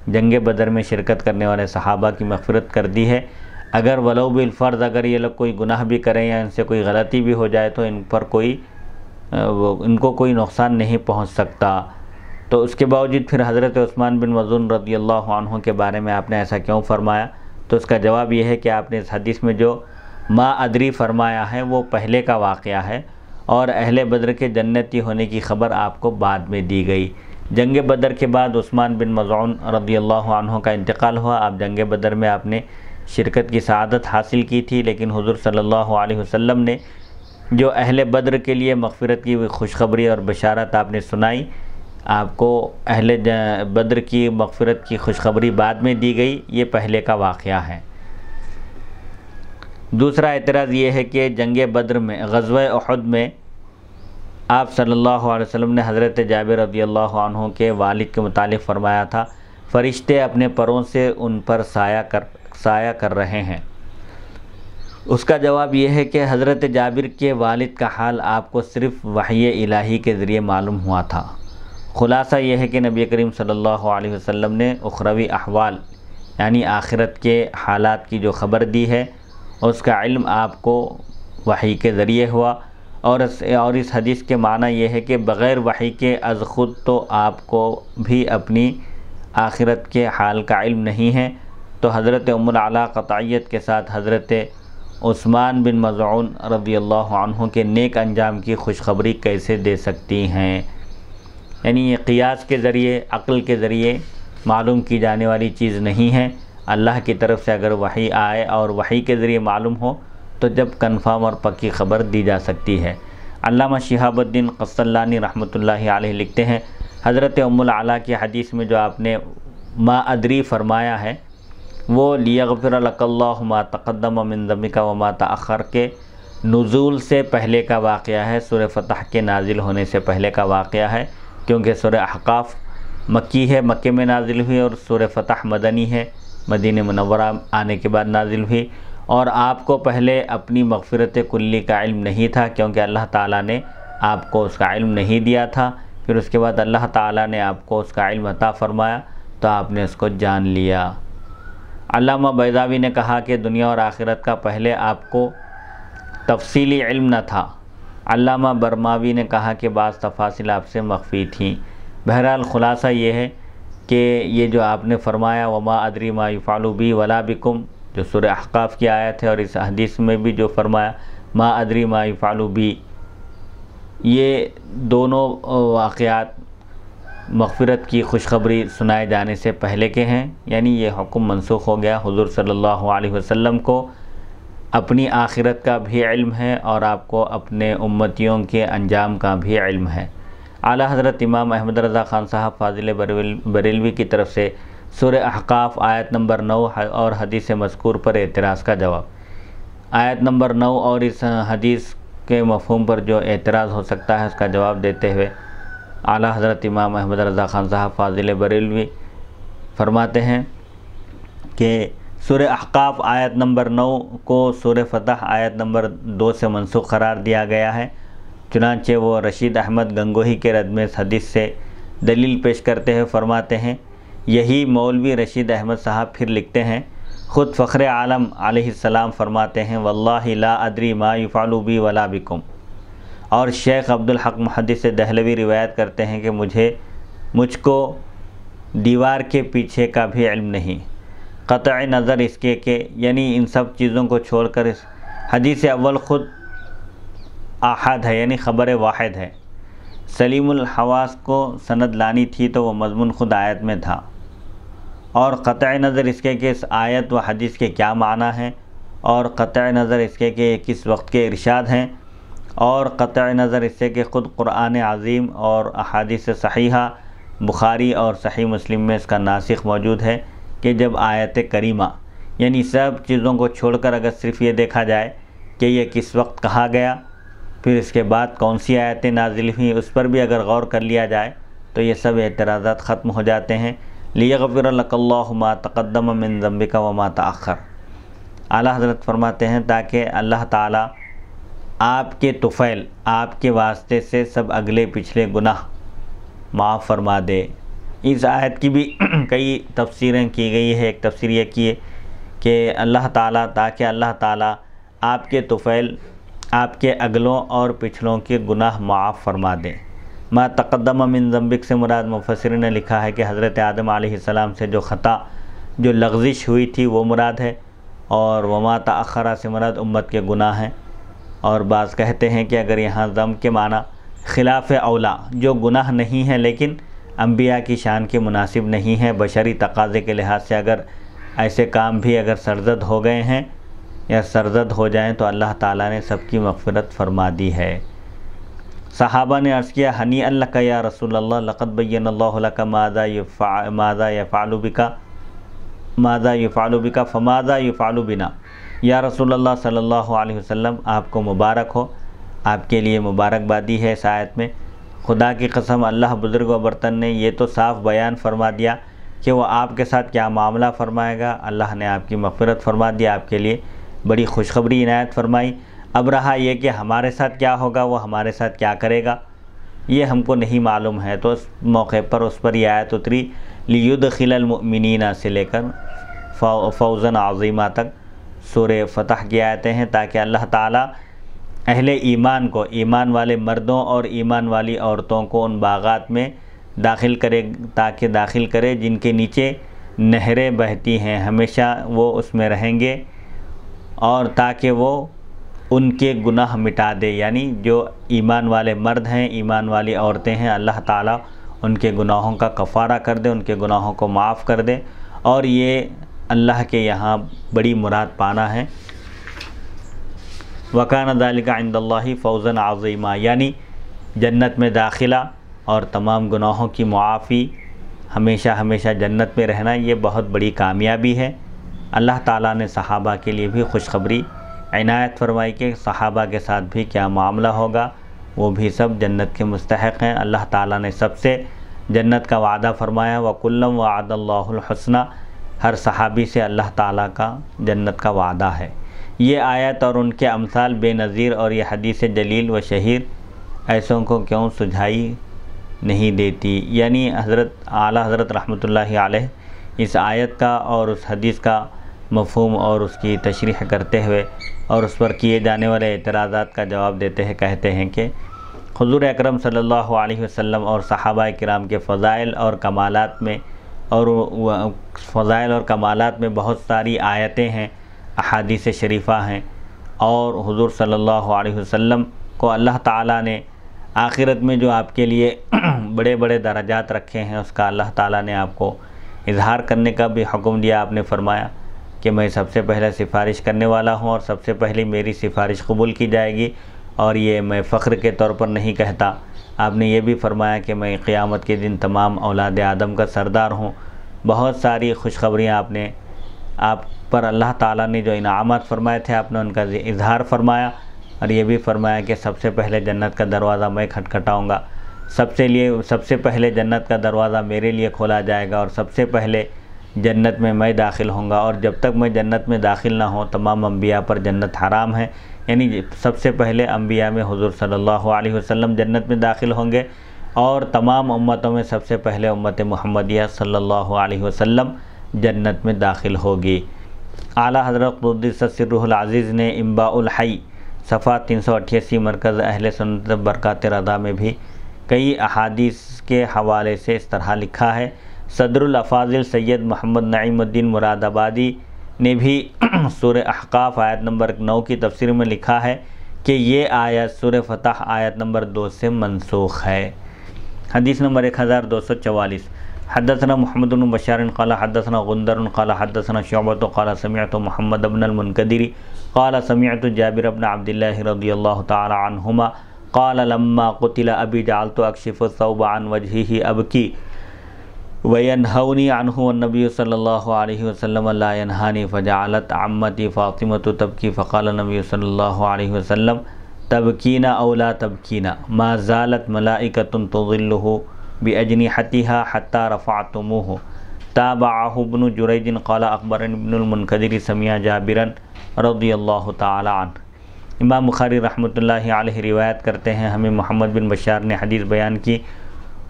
جنگ بدر میں شرکت کرنے والے صحابہ کی مغفرت کر دی ہے، اگر ولو بالفرض اگر یہ لوگ کوئی گناہ بھی کریں یا ان سے کوئی غلطی بھی ہو جائے تو ان کو کوئی نقصان نہیں پہنچ سکتا۔ تو اس کے باوجود پھر حضرت عثمان بن مظعون رضی اللہ عنہ کے بارے میں آپ نے ایسا کیوں فرمایا؟ تو اس کا جواب یہ ہے کہ آپ نے اس حدیث میں جو ما ادری فرمایا ہے وہ پہلے کا واقعہ ہے، اور اہل بدر کے جنتی ہونے کی خبر آپ کو بعد میں دی گئی۔ جنگ بدر کے بعد عثمان بن مظعون رضی اللہ عنہ کا انتقال ہوا، آپ جنگ بدر میں آپ نے شرکت کی سعادت حاصل کی تھی، لیکن حضور صلی اللہ علیہ وسلم نے جو اہل بدر کے لیے مغفرت کی خوشخبری اور بشارت آپ نے سنائی، آپ کو اہل بدر کی مغفرت کی خوشخبری بعد میں دی گئی، یہ پہلے کا واقعہ ہے۔ دوسرا اعتراض یہ ہے کہ جنگ بدر میں غزوہ احد میں آپ صلی اللہ علیہ وسلم نے حضرت جابر رضی اللہ عنہ کے والد کے متعلق فرمایا تھا فرشتے اپنے پروں سے ان پر سایہ کر رہے ہیں۔ اس کا جواب یہ ہے کہ حضرت جابر کے والد کا حال آپ کو صرف وحی الہی کے ذریعے معلوم ہوا تھا۔ خلاصہ یہ ہے کہ نبی کریم صلی اللہ علیہ وسلم نے اخروی احوال یعنی آخرت کے حالات کی جو خبر دی ہے اس کا علم آپ کو وحی کے ذریعے ہوا، اور اس حدیث کے معنی یہ ہے کہ بغیر وحی کے از خود تو آپ کو بھی اپنی آخرت کے حال کا علم نہیں ہے، تو حضرت ام العلا قطعیت کے ساتھ حضرت عثمان بن مظعون رضی اللہ عنہ کے نیک انجام کی خوشخبری کیسے دے سکتی ہیں؟ یعنی یہ قیاس کے ذریعے، عقل کے ذریعے معلوم کی جانے والی چیز نہیں ہے۔ اللہ کی طرف سے اگر وحی آئے اور وحی کے ذریعے معلوم ہو تو جب کنفرم اور پکی خبر دی جا سکتی ہے۔ علامہ شہاب الدین قسطلانی رحمۃ اللہ علیہ لکھتے ہیں، حضرت ام العلا کی حدیث میں جو آپ نے ما ادری فرمایا ہے وہ لیغفر لک اللہ ما تقدم من ذنبک وما تأخر کے نزول سے پہلے کا واقعہ ہے، سورہ فتح کے نازل ہونے سے پہلے کا واقعہ ہے، کیونکہ سورہ احقاف مکی ہے، مکے میں نازل ہوئی، اور سورہ فتح مدنی ہے، مدینہ منورہ آنے کے بعد نازل ہوئی۔ اور آپ کو پہلے اپنی مغفرت کلی کا علم نہیں تھا، کیونکہ اللہ تعالیٰ نے آپ کو اس کا علم نہیں دیا تھا۔ پھر اس کے بعد اللہ تعالیٰ نے آپ کو اس کا علم عطا فرمایا تو آپ نے اس کو جان لیا۔ علامہ بیضاوی نے کہا کہ دنیا اور آخرت کا پہلے آپ کو تفصیلی علم نہ تھا۔ علامہ برماوی نے کہا کہ بعض تفاصیل آپ سے مخفی تھیں۔ بہرحال خلاصہ یہ ہے کہ یہ جو آپ نے فرمایا وما ادری ما یفعل بی ولا بکم، جو سورہ احقاف کی آیت ہے، اور اس حدیث میں بھی جو فرمایا ما ادری ما یفعل بی، یہ دونوں واقعات مغفرت کی خوشخبری سنائے جانے سے پہلے کے ہیں، یعنی یہ حکم منسوخ ہو گیا۔ حضور صلی اللہ علیہ وسلم کو اپنی آخرت کا بھی علم ہے اور آپ کو اپنے امتیوں کے انجام کا بھی علم ہے۔ اعلیٰ حضرت امام احمد رضا خان صاحب فاضل بریلوی کی طرف سے سورہ احقاف آیت نمبر 9 اور حدیث مذکور پر اعتراض کا جواب۔ آیت نمبر 9 اور اس حدیث کے مفہوم پر جو اعتراض ہو سکتا ہے اس کا جواب دیتے ہوئے اعلیٰ حضرت امام احمد رضا خان صاحب فاضل بریلوی فرماتے ہیں کہ سورہ احقاف آیت نمبر 9 کو سورہ فتح آیت نمبر 2 سے منسوخ قرار دیا گیا ہے، چنانچہ وہ رشید احمد گنگوہی کے رد میں اس حدیث سے دلیل پیش کرتے ہوئے فرماتے ہیں، یہی مولوی رشید احمد صاحب پھر لکھتے ہیں، خود فخر عالم علیہ السلام فرماتے ہیں واللہ لا ادری ما یفعل بی ولا بکم، اور شیخ عبدالحق محدث دہلوی روایت کرتے ہیں کہ مجھ کو دیوار کے پیچھے کا بھی علم نہیں، قطع نظر اس کے کہ یعنی ان سب چیزوں کو چھوڑ کر اس حدیث اول خود آحاد ہے، یعنی خبر واحد ہے۔ سلیم الحواس کو سند لانی تھی تو وہ مضمون خود آیت میں تھا، اور قطع نظر اس کے کہ اس آیت و حدیث کے کیا معنی ہیں، اور قطع نظر اس کے کہ کس وقت کے ارشاد ہیں، اور قطع نظر اس سے کہ خود قرآن عظیم اور احادیث صحیحہ بخاری اور صحیح مسلم میں اس کا ناسخ موجود ہے کہ جب آیت کریمہ، یعنی سب چیزوں کو چھوڑ کر اگر صرف یہ دیکھا جائے کہ یہ کس وقت کہا گیا، پھر اس کے بعد کون سی آیتیں نازل ہوئیں، اس پر بھی اگر غور کر لیا جائے تو یہ سب اعتراضات ختم ہو جاتے ہیں۔ لیغفر لک اللہ ما تقدم من ذنبک وما تأخر، اعلیٰ حضرت فرماتے ہیں تاکہ اللہ تعالیٰ آپ کے طفیل، آپ کے واسطے سے سب اگلے پچھلے گناہ معاف فرما دے۔ اس آیت کی بھی کئی تفسیریں کی گئی ہے۔ ایک تفسیر یہ کی ہے کہ اللہ تعالیٰ، تاکہ اللہ تعالیٰ آپ کے طفیل، آپ کے اگلوں اور پچھلوں کے گناہ معاف فرما دیں۔ ما تقدم من ذنبک سے مراد مفسرین نے لکھا ہے کہ حضرت آدم علیہ السلام سے جو خطا، جو لغزش ہوئی تھی وہ مراد ہے، اور وما تأخر سے مراد امت کے گناہ ہیں۔ اور بعض کہتے ہیں کہ اگر یہاں ذنب کے معنی خلاف اولا، جو گناہ نہیں ہے لیکن انبیاء کی شان کے مناسب نہیں ہے، بشری تقاضے کے لحاظ سے اگر ایسے کام بھی اگر سرزد ہو گئے ہیں یا سرزد ہو جائیں تو اللہ تعالیٰ نے سب کی مغفرت فرما دی ہے۔ صحابہ نے عرض کیا ہنیئا لک یا رسول اللہ لقد بین اللہ لک ماذا یفعل بک فماذا یفعل بنا، یا رسول اللہ صلی اللہ علیہ وسلم آپ کو مبارک ہو، آپ کے لیے مبارکبادی ہے۔ اس آیت میں خدا کی قسم اللہ بزرگ و برتن نے یہ تو صاف بیان فرما دیا کہ وہ آپ کے ساتھ کیا معاملہ فرمائے گا۔ اللہ نے آپ کی مغفرت فرما دی، آپ کے لیے بڑی خوشخبری عنایت فرمائی۔ اب رہا یہ کہ ہمارے ساتھ کیا ہوگا، وہ ہمارے ساتھ کیا کرے گا، یہ ہم کو نہیں معلوم ہے۔ تو اس موقع پر اس پر یہ آیت اتری لیدخل المؤمنین سے لے کر فوزا عظیمہ تک سورہ فتح کی آیتیں ہیں، تاکہ اللہ تعالیٰ اہل ایمان کو، ایمان والے مردوں اور ایمان والی عورتوں کو ان باغات میں داخل کرے، تاکہ داخل کرے جن کے نیچے نہریں بہتی ہیں، ہمیشہ وہ اس میں رہیں گے، اور تاکہ وہ ان کے گناہ مٹا دے، یعنی جو ایمان والے مرد ہیں، ایمان والی عورتیں ہیں، اللہ تعالیٰ ان کے گناہوں کا کفارہ کر دے، ان کے گناہوں کو معاف کر دے، اور یہ اللہ کے یہاں بڑی مراد پانا ہے۔ وَكَانَ ذَلِكَ عِندَ اللَّهِ فَوْزًا عَظِيمًا، یعنی جنت میں داخلہ اور تمام گناہوں کی معافی، ہمیشہ ہمیشہ جنت میں رہنا، یہ بہت بڑی کامیابی ہے۔ اللہ تعالیٰ نے صحابہ کے لیے بھی خوشخبری عنایت فرمائی کہ صحابہ کے ساتھ بھی کیا معاملہ ہوگا، وہ بھی سب جنت کے مستحق ہیں۔ اللہ تعالیٰ نے سب سے جنت کا وعدہ فرمایا، وَكُلًّا وَعَدَ اللَّهُ الْحُسْنَى، ہر صحابی سے اللہ تعالیٰ کا جنت کا وعدہ ہے۔ یہ آیت اور ان کے امثال بے نظیر، اور یہ حدیث جلیل و شہیر ایسوں کو کیوں سجھائی نہیں دیتی، یعنی اعلیٰ حضرت رحمۃ اللہ علیہ اس آیت کا اور اس حدیث کا مفہوم اور اس کی تشریح کرتے ہوئے اور اس پر کیے جانے والے اعتراضات کا جواب دیتے ہیں، کہتے ہیں کہ حضور اکرم صلی اللہ علیہ وسلم اور صحابہ کرام کے فضائل اور کمالات میں بہت ساری آیتیں ہیں، احادیث شریفہ ہیں، اور حضور صلی اللہ علیہ وسلم کو اللہ تعالیٰ نے آخرت میں جو آپ کے لیے بڑے بڑے درجات رکھے ہیں، اس کا اللہ تعالیٰ نے آپ کو اظہار کرنے کا بھی حکم دیا۔ آپ نے فرمایا کہ میں سب سے پہلے سفارش کرنے والا ہوں، اور سب سے پہلے میری سفارش قبول کی جائے گی، اور یہ میں فخر کے طور پر نہیں کہتا۔ آپ نے یہ بھی فرمایا کہ میں قیامت کے دن تمام اولاد آدم کا سردار ہوں۔ بہت ساری خوشخبریاں آپ پر اللہ تعالیٰ نے جو انعامات فرمائے تھے، آپ نے ان کا اظہار فرمایا، اور یہ بھی فرمایا کہ سب سے پہلے جنت کا دروازہ میں کھٹکھٹاؤں گا، سب سے پہلے جنت کا دروازہ میرے لیے کھولا جائے گا، اور سب سے پہلے جنت میں داخل ہوں گا، اور جب تک میں جنت میں داخل نہ ہوں تمام انبیاء پر جنت حرام ہے، یعنی سب سے پہلے انبیاء میں حضور صلی اللہ علیہ وسلم جنت میں داخل ہوں گے، اور تمام امتوں میں سب سے پہلے امت محمدیہ صلی اللہ علیہ وسلم جنت میں داخل ہوگی۔ اعلیٰ حضرت قدس سرہ العزیز نے انباء الحی صفحہ 388 مرکز اہل سنت برکات رضا میں بھی کئی احادیث کے حوالے سے اس طرح لکھا ہے۔ صدر الافاضل سید محمد نعیم الدین مراد آبادی نے بھی سورہ احقاف آیت نمبر 9 کی تفسیر میں لکھا ہے کہ یہ آیت سورہ فتح آیت نمبر 2 سے منسوخ ہے۔ حدیث نمبر 1244، حدثنا محمد بن بشار قال حدثنا غندر قال حدثنا شعبۃ قال سمعت محمد بن المنکدر قال سمعت جابر بن عبد الله رضی اللہ تعالی عنہما قال لما قتل ابی جعلت اکشف الثوب عن وجهه ابکی وینہونی عنہ والنبی صلی اللہ علیہ وسلم لا ینہانی فجعلت عمتی فاطمة تبکی فقال النبی صلی اللہ علیہ وسلم تبکین او لا تبکین ما زالت ملائکۃ تظلہ بأجنحتها حتى رفعتموه۔ تابعه ابن جریج قال اخبرني ابن المنکدر سمع جابرا رضی اللہ تعالی عنہ۔ امام بخاری رحمۃ اللہ علیہ روایت کرتے ہیں، ہمیں محمد بن بشار نے حدیث بیان کی،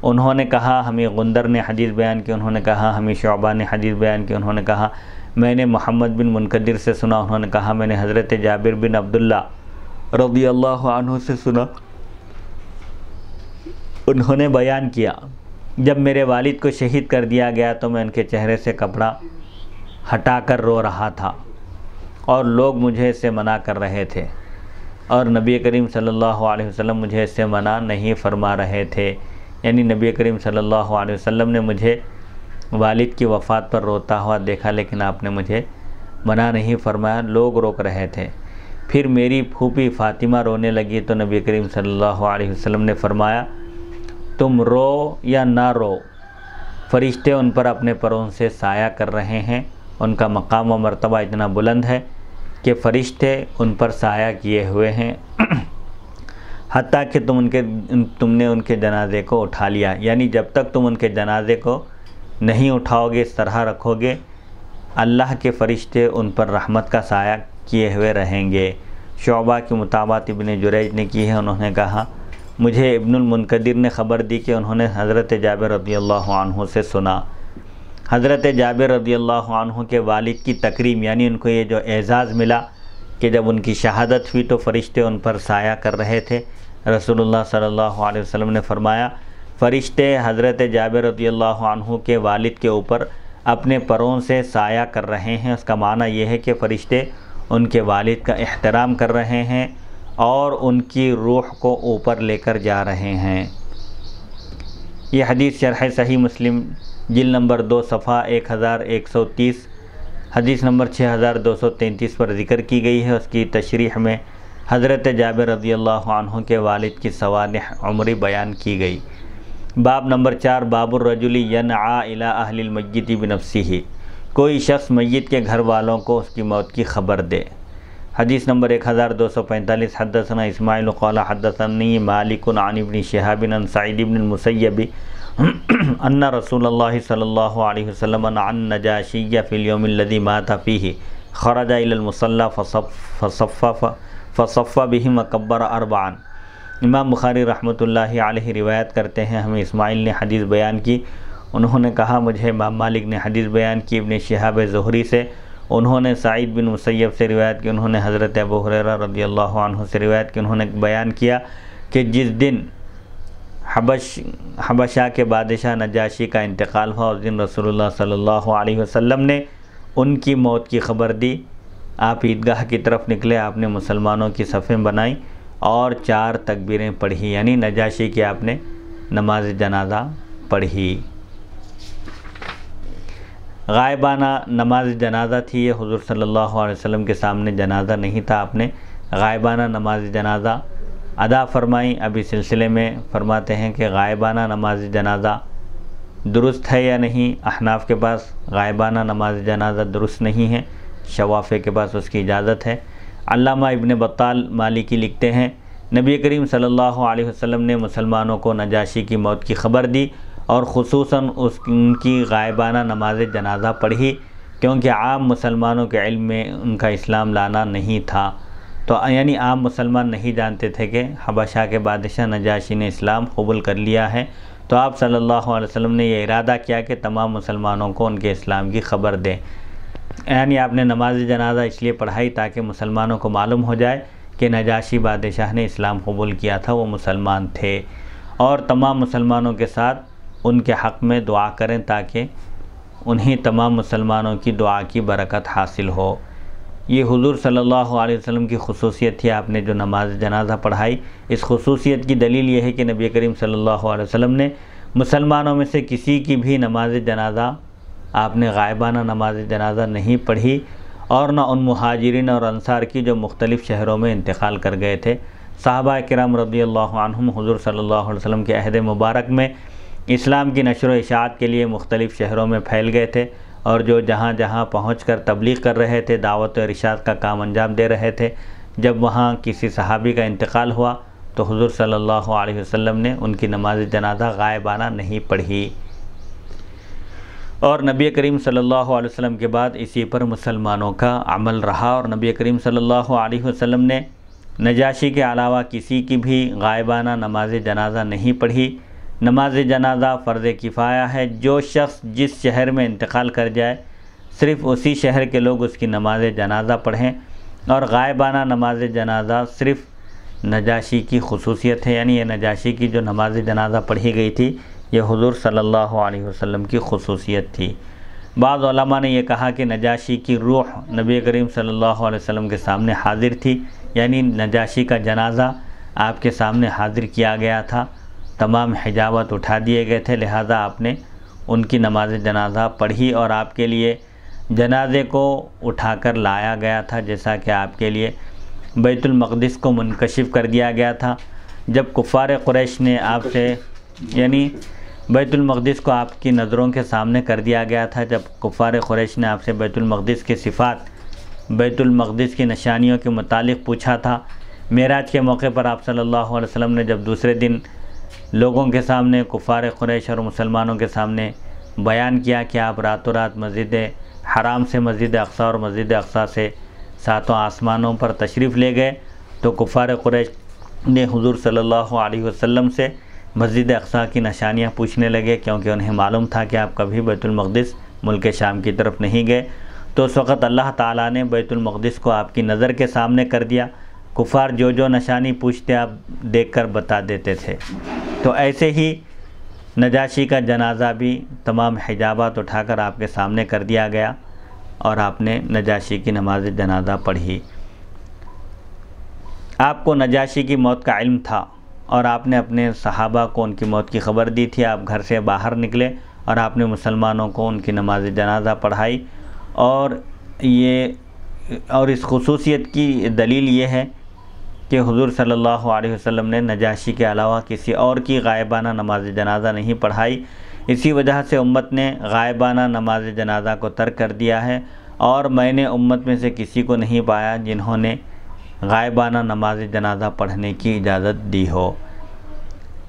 انہوں نے کہا ہمیں غندر نے حدیث بیان کی، انہوں نے کہا ہمیں شعبہ نے حدیث بیان کی، انہوں نے کہا میں نے محمد بن منکدر سے سنا، انہوں نے کہا میں نے حضرت جابر بن عبداللہ رضی اللہ عنہ سے سنا، انہوں نے بیان کیا جب میرے والد کو شہید کر دیا گیا تو میں ان کے چہرے سے کپڑا ہٹا کر رو رہا تھا، اور لوگ مجھے اس سے منع کر رہے تھے، اور نبی کریم صلی اللہ علیہ وسلم مجھے اس سے منع نہیں فرما رہے تھے، یعنی نبی کریم صلی اللہ علیہ وسلم نے مجھے والد کی وفات پر روتا ہوا دیکھا، لیکن آپ نے مجھے منع نہیں فرمایا، لوگ روک رہے تھے۔ پھر میری پھوپھی فاطمہ رونے لگی تو نبی کریم صلی اللہ علیہ وسلم نے فرمایا تم رو یا نہ رو، فرشتے ان پر اپنے پروں سے سایہ کر رہے ہیں، ان کا مقام و مرتبہ اتنا بلند ہے کہ فرشتے ان پر سایہ کیے ہوئے ہیں، حتیٰ کہ تم نے ان کے جنازے کو اٹھا لیا، یعنی جب تک تم ان کے جنازے کو نہیں اٹھاؤ گے، اس طرح رکھو گے، اللہ کے فرشتے ان پر رحمت کا سایہ کیے ہوئے رہیں گے۔ شعبہ کی مطابقت ابن جریج نے کی ہے، انہوں نے کہا مجھے ابن المنکدر نے خبر دی کہ انہوں نے حضرت جابر رضی اللہ عنہ سے سنا۔ حضرت جابر رضی اللہ عنہ کے والد کی تکریم، یعنی ان کو یہ جو اعزاز ملا کہ جب ان کی شہادت ہوئی تو فرشتے ان پر سایہ کر رہے تھے، رسول اللہ صلی اللہ علیہ وسلم نے فرمایا فرشتے حضرت جابر رضی اللہ عنہ کے والد کے اوپر اپنے پروں سے سایہ کر رہے ہیں۔ اس کا معنی یہ ہے کہ فرشتے ان کے والد کا احترام کر رہے ہیں اور ان کی روح کو اوپر لے کر جا رہے ہیں۔ یہ حدیث شرح صحیح مسلم جلد نمبر 2 صفحہ 1130 حدیث نمبر 6233 پر ذکر کی گئی ہے۔ اس کی تشریح میں حضرت جابر رضی اللہ عنہ کے والد کی سوانح عمری بیان کی گئی۔ باب نمبر 4 باب الرجل ینعى الی اہل المیت بنفسہ، کوئی شخص میت کے گھر والوں کو اس کی موت کی خبر دے۔ حدیث نمبر 1245 حدثنا اسماعیل قال حدثنی مالک عن ابن شہاب عن سعید بن المسیب ان رسول اللہ صلی اللہ علیہ وسلم عن النجاشی فی اليوم الذي مات فیہ خرج الی المصلی فصف بہم وکبر اربعا۔ امام بخاری رحمۃ اللہ علیہ روایت کرتے ہیں، ہمیں اسماعیل نے حدیث بیان کی، انہوں نے کہا مجھے امام مالک نے حدیث بیان کی ابن شہاب زہری سے، انہوں نے سعید بن مسیب سے روایت کی، انہوں نے حضرت ابو ہریرہ رضی اللہ عنہ سے روایت کی، انہوں نے بیان کیا کہ جس دن حبشہ کے بادشاہ نجاشی کا انتقال ہوا اس دن رسول اللہ صلی اللہ علیہ وسلم نے ان کی موت کی خبر دی۔ آپ عیدگاہ کی طرف نکلے، آپ نے مسلمانوں کی صفیں بنائیں اور 4 تکبیریں پڑھی، یعنی نجاشی کی آپ نے نماز جنازہ پڑھی۔ غائبانہ نماز جنازہ تھی یہ، حضور صلی اللہ علیہ وسلم کے سامنے جنازہ نہیں تھا، آپ نے غائبانہ نماز جنازہ ادا فرمائی۔ اب اس سلسلے میں فرماتے ہیں کہ غائبانہ نماز جنازہ درست ہے یا نہیں۔ احناف کے پاس غائبانہ نماز جنازہ درست نہیں ہے، شوافی کے پاس اس کی اجازت ہے۔ علامہ ابن بطال مالکی لکھتے ہیں نبی کریم صلی اللہ علیہ وسلم نے مسلمانوں کو نجاشی کی موت کی خبر دی اور خصوصاً ان کی غائبانہ نماز جنازہ پڑھی، کیونکہ عام مسلمانوں کے علم میں ان کا اسلام لانا نہیں تھا، تو یعنی عام مسلمان نہیں جانتے تھے کہ حبشہ کے بادشاہ نجاشی نے اسلام قبول کر لیا ہے، تو آپ صلی اللہ علیہ وسلم نے یہ ارادہ کیا کہ تمام مسلمانوں کو ان کے اسلام کی خبر دیں، یعنی آپ نے نماز جنازہ اس لیے پڑھائی تاکہ مسلمانوں کو معلوم ہو جائے کہ نجاشی بادشاہ نے اسلام قبول کیا تھا، وہ مسلمان تھے، اور تمام مسلمانوں کے ساتھ ان کے حق میں دعا کریں تاکہ انہیں تمام مسلمانوں کی دعا کی برکت حاصل ہو۔ یہ حضور صلی اللہ علیہ وسلم کی خصوصیت تھی، آپ نے جو نماز جنازہ پڑھائی، اس خصوصیت کی دلیل یہ ہے کہ نبی کریم صلی اللہ علیہ وسلم نے مسلمانوں میں سے کسی کی بھی نماز جنازہ آپ نے غائبانہ نماز جنازہ نہیں پڑھی، اور نہ ان مہاجرین اور انصار کی جو مختلف شہروں میں انتقال کر گئے تھے۔ صحابہ کرام رضی اللہ عنہم حضور صلی اللہ علیہ وسلم کے عہد مبارک میں اسلام کی نشر و اشاعت کے لیے مختلف شہروں میں پھیل گئے تھے، اور جو جہاں جہاں پہنچ کر تبلیغ کر رہے تھے، دعوت و ارشاد کا کام انجام دے رہے تھے۔ جب وہاں کسی صحابی کا انتقال ہوا تو حضور صلی اللہ علیہ وسلم نے ان کی نماز جنازہ غائبانہ نہیں پڑھی، اور نبی کریم صلی اللہ علیہ وسلم کے بعد اسی پر مسلمانوں کا عمل رہا، اور نبی کریم صلی اللہ علیہ وسلم نے نجاشی کے علاوہ کسی کی بھی غائبانہ نماز جنازہ نہیں پڑھی۔ نماز جنازہ فرض کفایہ ہے، جو شخص جس شہر میں انتقال کر جائے صرف اسی شہر کے لوگ اس کی نماز جنازہ پڑھیں، اور غائبانہ نماز جنازہ صرف نجاشی کی خصوصیت ہے، یعنی یہ نجاشی کی جو نماز جنازہ پڑھی گئی تھی یہ حضور صلی اللہ علیہ وسلم کی خصوصیت تھی۔ بعض علماء نے یہ کہا کہ نجاشی کی روح نبی کریم صلی اللہ علیہ وسلم کے سامنے حاضر تھی، یعنی نجاشی کا جنازہ آپ کے سامنے حاضر کیا گیا تھا، تمام حجابات اٹھا دیے گئے تھے، لہذا آپ نے ان کی نماز جنازہ پڑھی، اور آپ کے لیے جنازے کو اٹھا کر لایا گیا تھا، جیسا کہ آپ کے لیے بیت المقدس کو منکشف کر دیا گیا تھا۔ جب کفار قریش نے آپ سے، یعنی بیت المقدس کو آپ کی نظروں کے سامنے کر دیا گیا تھا، جب کفار قریش نے آپ سے بیت المقدس کی صفات، بیت المقدس کی نشانیوں کے متعلق پوچھا تھا، معراج کے موقع پر آپ صلی اللہ علیہ وسلم نے جب دوسرے دن لوگوں کے سامنے، کفار قریش اور مسلمانوں کے سامنے بیان کیا کہ آپ راتوں رات مسجد حرام سے مسجد اقصی اور مسجد اقصی سے 7 آسمانوں پر تشریف لے گئے، تو کفار قریش نے حضور صلی اللہ علیہ وسلم سے مسجد اقصی کی نشانیاں پوچھنے لگے، کیونکہ انہیں معلوم تھا کہ آپ کبھی بیت المقدس ملک شام کی طرف نہیں گئے۔ تو اس وقت اللہ تعالیٰ نے بیت المقدس کو آپ کی نظر کے سامنے کر دیا، کفار جو نشانی پوچھتے آپ دیکھ کر بتا دیتے تھے۔ تو ایسے ہی نجاشی کا جنازہ بھی تمام حجابات اٹھا کر آپ کے سامنے کر دیا گیا اور آپ نے نجاشی کی نماز جنازہ پڑھی۔ آپ کو نجاشی کی موت کا علم تھا اور آپ نے اپنے صحابہ کو ان کی موت کی خبر دی تھی۔ آپ گھر سے باہر نکلے اور آپ نے مسلمانوں کو ان کی نماز جنازہ پڑھائی، اور اس خصوصیت کی دلیل یہ ہے کہ حضور صلی اللہ علیہ وسلم نے نجاشی کے علاوہ کسی اور کی غائبانہ نماز جنازہ نہیں پڑھائی۔ اسی وجہ سے امت نے غائبانہ نماز جنازہ کو ترک کر دیا ہے، اور میں نے امت میں سے کسی کو نہیں پایا جنہوں نے غائبانہ نماز جنازہ پڑھنے کی اجازت دی ہو۔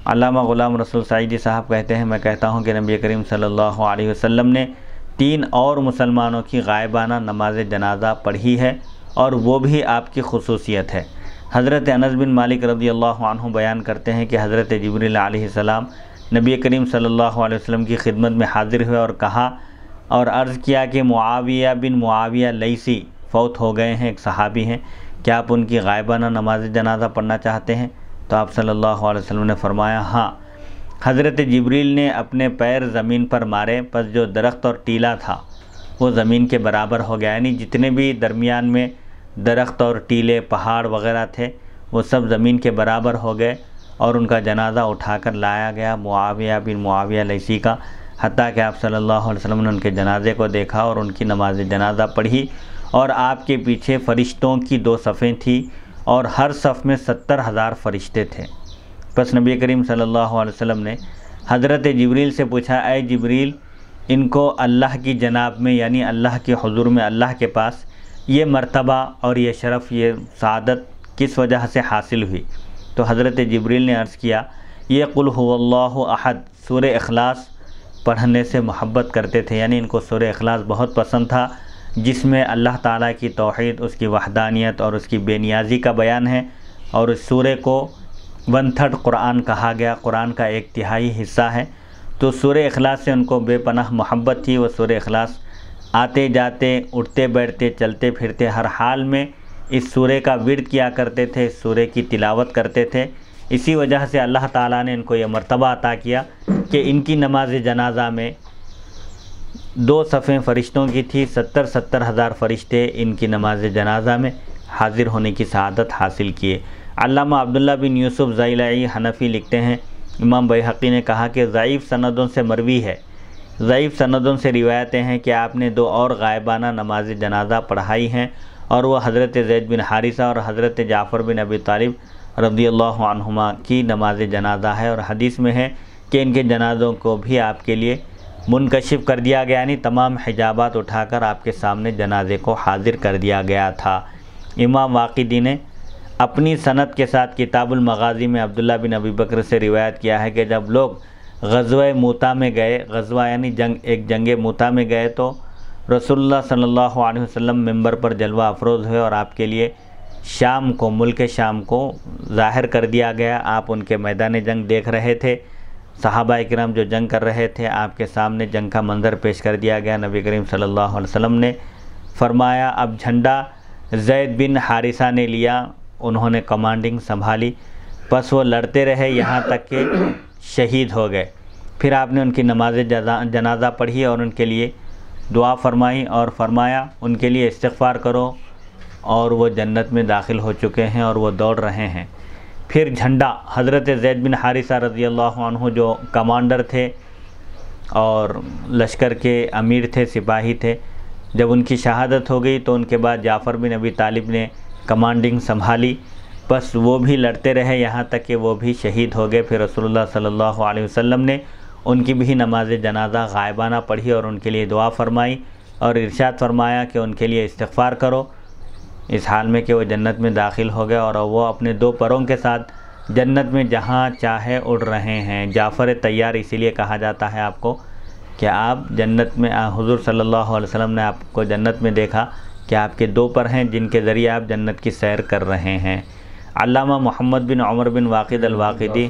علامہ غلام رسول سعیدی صاحب کہتے ہیں، میں کہتا ہوں کہ نبی کریم صلی اللہ علیہ وسلم نے 3 اور مسلمانوں کی غائبانہ نماز جنازہ پڑھی ہے، اور وہ بھی آپ کی خصوصیت ہے۔ حضرت انس بن مالک رضی اللہ عنہ بیان کرتے ہیں کہ حضرت جبریل علیہ السلام نبی کریم صلی اللہ علیہ وسلم کی خدمت میں حاضر ہوئے اور کہا اور عرض کیا کہ معاویہ بن معاویہ لیثی فوت ہو گئے ہیں، ایک صحابی ہیں، کیا آپ ان کی غائبانہ نماز جنازہ پڑھنا چاہتے ہیں؟ تو آپ صلی اللہ علیہ وسلم نے فرمایا ہاں۔ حضرت جبریل نے اپنے پیر زمین پر مارے، پس جو درخت اور ٹیلا تھا وہ زمین کے برابر ہو گیا، یعنی جتنے بھی درمیان میں درخت اور ٹیلے پہاڑ وغیرہ تھے وہ سب زمین کے برابر ہو گئے، اور ان کا جنازہ اٹھا کر لایا گیا معاویہ بن معاویہ لیثی کا، حتیٰ کہ آپ صلی اللہ علیہ وسلم نے ان کے جنازے کو دیکھا اور ان کی نماز جنازہ پڑھی، اور آپ کے پیچھے فرشتوں کی 2 صفیں تھیں اور ہر صف میں 70,000 فرشتے تھے۔ پس نبی کریم صلی اللہ علیہ وسلم نے حضرت جبریل سے پوچھا، اے جبریل، ان کو اللہ کی جناب میں یعنی اللہ کے حضور میں، اللہ کے پاس یہ مرتبہ اور یہ شرف، یہ سعادت کس وجہ سے حاصل ہوئی؟ تو حضرت جبریل نے عرض کیا، یہ قل هو اللہ احد سورہ اخلاص پڑھنے سے محبت کرتے تھے، یعنی ان کو سورہ اخلاص بہت پسند تھا، جس میں اللہ تعالیٰ کی توحید، اس کی وحدانیت اور اس کی بے نیازی کا بیان ہے، اور اس سورہ کو 1/3 قرآن کہا گیا، قرآن کا 1/3 حصہ ہے۔ تو سورہ اخلاص سے ان کو بے پناہ محبت تھی۔ وہ سورہ اخلاص آتے جاتے، اٹھتے بیٹھتے، چلتے پھرتے، ہر حال میں اس سورہ کا ورد کیا کرتے تھے، اس سورہ کی تلاوت کرتے تھے۔ اسی وجہ سے اللہ تعالیٰ نے ان کو یہ مرتبہ عطا کیا کہ ان کی نماز جنازہ میں 2 صفیں فرشتوں کی تھی، 70,000 فرشتے ان کی نماز جنازہ میں حاضر ہونے کی سعادت حاصل کیے۔ علامہ عبداللہ بن یوسف زیلعی حنفی لکھتے ہیں، امام بیہقی نے کہا کہ ضعیف سندوں سے مروی ہے، ضعیف سندوں سے روایتیں ہیں کہ آپ نے 2 اور غائبانہ نماز جنازہ پڑھائی ہیں، اور وہ حضرت زید بن حارثہ اور حضرت جعفر بن ابی طالب رضی اللہ عنہما کی نماز جنازہ ہے، اور حدیث میں ہے کہ ان کے جنازوں کو بھی آپ کے لیے منکشف کر دیا گیا، یعنی تمام حجابات اٹھا کر آپ کے سامنے جنازے کو حاضر کر دیا گیا تھا۔ امام واقدی نے اپنی سند کے ساتھ کتاب المغازی میں عبداللہ بن ابی بکر سے روایت کیا ہے کہ جب لوگ غزوہ موتا میں گئے، غزوہ یعنی جنگ موتا میں گئے، تو رسول اللہ صلی اللہ علیہ وسلم ممبر پر جلوہ افروز ہوئے اور آپ کے لیے شام کو، ملک شام کو ظاہر کر دیا گیا۔ آپ ان کے میدان جنگ دیکھ رہے تھے، صحابہ کرام جو جنگ کر رہے تھے، آپ کے سامنے جنگ کا منظر پیش کر دیا گیا۔ نبی کریم صلی اللہ علیہ وسلم نے فرمایا اب جھنڈا زید بن حارثہ نے لیا، انہوں نے کمانڈنگ سنبھالی، پس وہ لڑتے رہے یہاں تک کہ شہید ہو گئے۔ پھر آپ نے ان کی نماز جنازہ پڑھی اور ان کے لیے دعا فرمائی اور فرمایا ان کے لیے استغفار کرو، اور وہ جنت میں داخل ہو چکے ہیں اور وہ دوڑ رہے ہیں۔ پھر جھنڈا حضرت زید بن حارثہ رضی اللہ عنہ جو کمانڈر تھے اور لشکر کے امیر تھے، سپاہی تھے، جب ان کی شہادت ہو گئی تو ان کے بعد جعفر بن ابی طالب نے کمانڈنگ سنبھالی، بس وہ بھی لڑتے رہے یہاں تک کہ وہ بھی شہید ہو گئے۔ پھر رسول اللہ صلی اللہ علیہ وسلم نے ان کی بھی نماز جنازہ غائبانہ پڑھی اور ان کے لیے دعا فرمائی اور ارشاد فرمایا کہ ان کے لیے استغفار کرو، اس حال میں کہ وہ جنت میں داخل ہو گئے اور وہ اپنے 2 پروں کے ساتھ جنت میں جہاں چاہے اڑ رہے ہیں۔ جعفر طیار اسی لیے کہا جاتا ہے آپ کو کہ آپ جنت میں، حضور صلی اللہ علیہ وسلم نے آپ کو جنت میں دیکھا کہ آپ کے 2 پر ہیں جن کے ذریعے آپ جنت کی سیر کر رہے ہیں۔ علامہ محمد بن عمر بن واقد الواقدی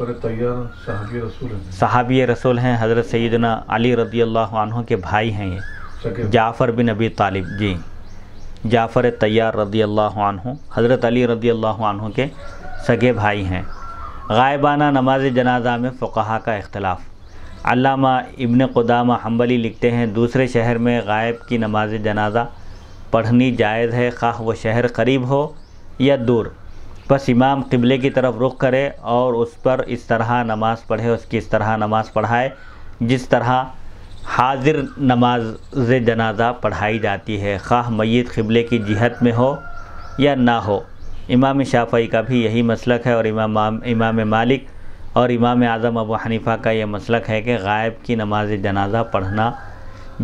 صحابی رسول ہیں، حضرت سیدنا علی رضی اللہ عنہ کے بھائی ہیں، یہ جعفر بن ابی طالب، جی جعفر طیار رضی اللہ عنہ حضرت علی رضی اللہ عنہ کے سگے بھائی ہیں۔ غائبانہ نماز جنازہ میں فقہا کا اختلاف۔ علامہ ابن قدامہ حنبلی لکھتے ہیں دوسرے شہر میں غائب کی نماز جنازہ پڑھنی جائز ہے، خواہ وہ شہر قریب ہو یا دور، بس امام قبلے کی طرف رخ کرے اور اس پر اس طرح نماز پڑھے، اس کی اس طرح نماز پڑھائے جس طرح حاضر نماز جنازہ پڑھائی جاتی ہے، خواہ میت قبلے کی جہت میں ہو یا نہ ہو۔ امام شافعی کا بھی یہی مسلک ہے، اور امام مالک اور امام اعظم ابو حنیفہ کا یہ مسلک ہے کہ غائب کی نماز جنازہ پڑھنا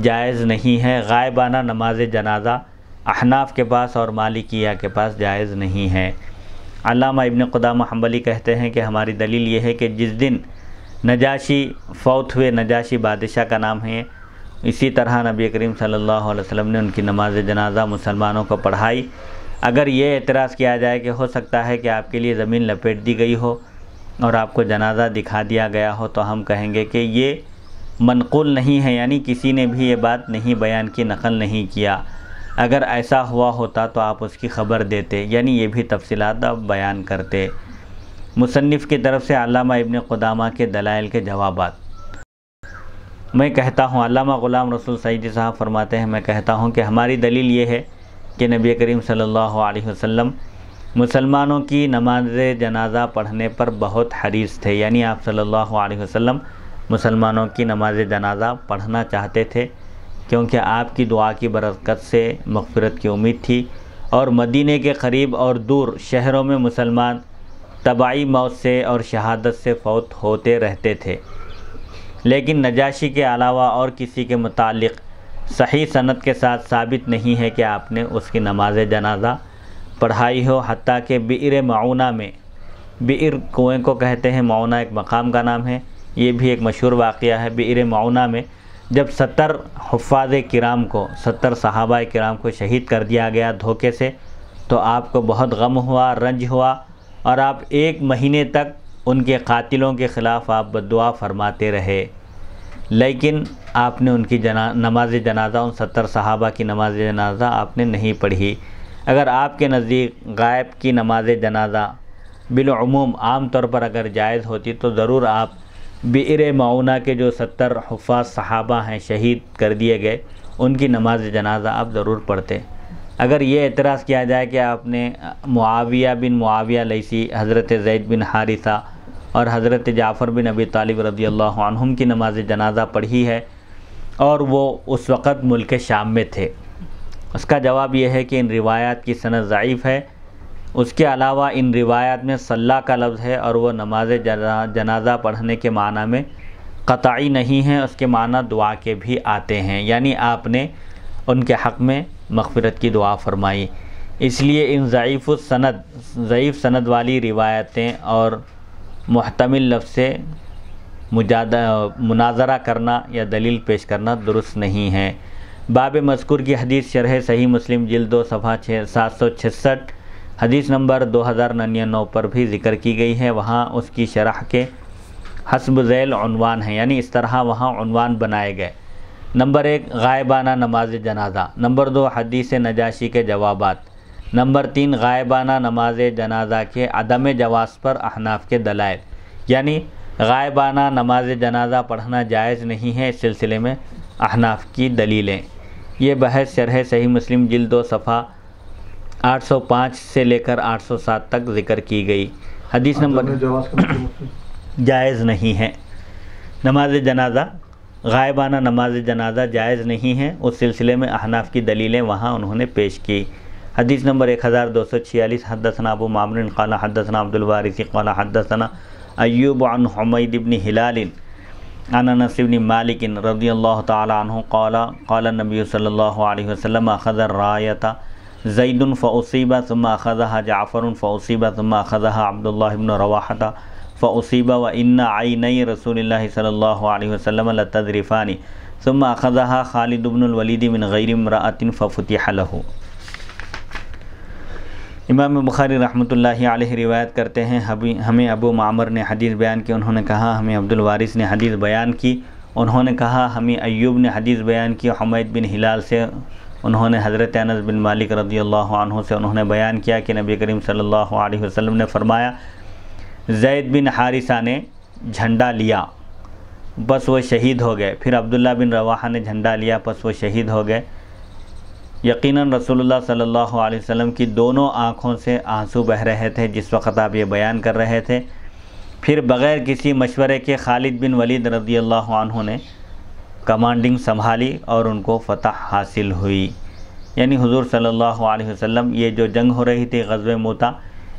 جائز نہیں ہے۔ غائبانہ نماز جنازہ احناف کے پاس اور مالکیہ کے پاس جائز نہیں ہے۔ علامہ ابن قدامہ حنبلی کہتے ہیں کہ ہماری دلیل یہ ہے کہ جس دن نجاشی فوت ہوئے، نجاشی بادشاہ کا نام ہے، اسی طرح نبی کریم صلی اللہ علیہ وسلم نے ان کی نماز جنازہ مسلمانوں کو پڑھائی۔ اگر یہ اعتراض کیا جائے کہ ہو سکتا ہے کہ آپ کے لیے زمین لپیٹ دی گئی ہو اور آپ کو جنازہ دکھا دیا گیا ہو، تو ہم کہیں گے کہ یہ منقول نہیں ہے، یعنی کسی نے بھی یہ بات نہیں بیان کی، نقل نہیں کیا۔ اگر ایسا ہوا ہوتا تو آپ اس کی خبر دیتے، یعنی یہ بھی تفصیلات آپ بیان کرتے۔ مصنف کی طرف سے علامہ ابن قدامہ کے دلائل کے جوابات۔ میں کہتا ہوں، علامہ غلام رسول سعیدی صاحب فرماتے ہیں، میں کہتا ہوں کہ ہماری دلیل یہ ہے کہ نبی کریم صلی اللہ علیہ وسلم مسلمانوں کی نماز جنازہ پڑھنے پر بہت حریص تھے، یعنی آپ صلی اللہ علیہ وسلم مسلمانوں کی نماز جنازہ پڑھنا چاہتے تھے، کیونکہ آپ کی دعا کی برکت سے مغفرت کی امید تھی، اور مدینے کے قریب اور دور شہروں میں مسلمان طبعی موت سے اور شہادت سے فوت ہوتے رہتے تھے، لیکن نجاشی کے علاوہ اور کسی کے متعلق صحیح سند کے ساتھ ثابت نہیں ہے کہ آپ نے اس کی نماز جنازہ پڑھائی ہو، حتیٰ کہ بئر معونہ میں، بئر کنویں کو کہتے ہیں، معونہ ایک مقام کا نام ہے، یہ بھی ایک مشہور واقعہ ہے۔ بئر معونہ میں جب 70 حفاظ کرام کو، 70 صحابہ کرام کو شہید کر دیا گیا دھوکے سے، تو آپ کو بہت غم ہوا، رنج ہوا، اور آپ 1 مہینے تک ان کے قاتلوں کے خلاف آپ بددعا فرماتے رہے، لیکن آپ نے ان کی نماز جنازہ، ان 70 صحابہ کی نماز جنازہ آپ نے نہیں پڑھی۔ اگر آپ کے نزدیک غائب کی نماز جنازہ بالعموم عام طور پر اگر جائز ہوتی تو ضرور آپ بئر معونہ کے جو 70 حفاظ صحابہ ہیں شہید کر دیے گئے، ان کی نماز جنازہ آپ ضرور پڑھتے۔ اگر یہ اعتراض کیا جائے کہ آپ نے معاویہ بن معاویہ لیثی، حضرت زید بن حارثہ اور حضرت جعفر بن ابی طالب رضی اللہ عنہم کی نماز جنازہ پڑھی ہے اور وہ اس وقت ملک شام میں تھے، اس کا جواب یہ ہے کہ ان روایات کی سند ضعیف ہے۔ اس کے علاوہ ان روایات میں صلی کا لفظ ہے اور وہ نماز جنازہ پڑھنے کے معنی میں قطعی نہیں ہے، اس کے معنی دعا کے بھی آتے ہیں، یعنی آپ نے ان کے حق میں مغفرت کی دعا فرمائی۔ اس لیے ان ضعیف سند والی روایتیں اور محتمل لفظ سے مناظرہ کرنا یا دلیل پیش کرنا درست نہیں ہے۔ باب مذکور کی حدیث شرح صحیح مسلم جلد 2 صفحہ 766 حدیث نمبر 2099 پر بھی ذکر کی گئی ہے، وہاں اس کی شرح کے حسب ذیل عنوان ہیں، یعنی اس طرح وہاں عنوان بنائے گئے۔ نمبر 1 غائبانہ نماز جنازہ، نمبر 2 حدیث نجاشی کے جوابات، نمبر 3 غائبانہ نماز جنازہ کے عدم جواز پر احناف کے دلائل، یعنی غائبانہ نماز جنازہ پڑھنا جائز نہیں ہے، اس سلسلے میں احناف کی دلیلیں۔ یہ بحث شرح صحیح مسلم جلد 2 صفحہ 805 سے لے کر 807 تک ذکر کی گئی۔ حدیث نمبر جائز نہیں ہے نماز جنازہ، غائبانہ نماز جنازہ جائز نہیں ہے، اس سلسلے میں احناف کی دلیلیں وہاں انہوں نے پیش کی۔ حدیث نمبر 1246 حدثنا ابو معمر قال حدثنا عبد الوارث قال حدثنا ایوب عن حمید بن ہلال عن انس بن مالک رضی اللہ تعالی عنہ قال النبی صلی اللہ علیہ وسلم اخذ الرایۃ زید فاصیب ثم اخذها جعفر فاصیب ثم اخذها عبد الله بن رواحہ فاصیب وان عینی رسول اللہ صلی اللہ علیہ وسلم لتذرفان ثم اخذها خالد بن الولید من غیر امرأة ففتح له۔ امام بخاری رحمۃ اللہ علیہ روایت کرتے ہیں، ہمیں ابو معمر نے حدیث بیان کی، انہوں نے کہا ہمیں عبد الوارث نے حدیث بیان کی، انہوں نے کہا ہمیں ایوب نے حدیث بیان کی، حمید بن ہلال سے انہوں نے حضرت انس بن مالک رضی اللہ عنہ سے انہوں نے بیان کیا کہ نبی کریم صلی اللہ علیہ وسلم نے فرمایا زید بن حارثہ نے جھنڈا لیا بس وہ شہید ہو گئے۔ پھر عبداللہ بن رواحہ نے جھنڈا لیا، بس وہ شہید ہو گئے۔ یقیناً رسول اللہ صلی اللہ علیہ وسلم کی دونوں آنکھوں سے آنسو بہہ رہے تھے جس وقت آپ یہ بیان کر رہے تھے۔ پھر بغیر کسی مشورے کے خالد بن ولید رضی اللہ عنہ نے کمانڈنگ سنبھالی اور ان کو فتح حاصل ہوئی۔ یعنی حضور صلی اللہ علیہ وسلم یہ جو جنگ ہو رہی تھی غزوہ موتا،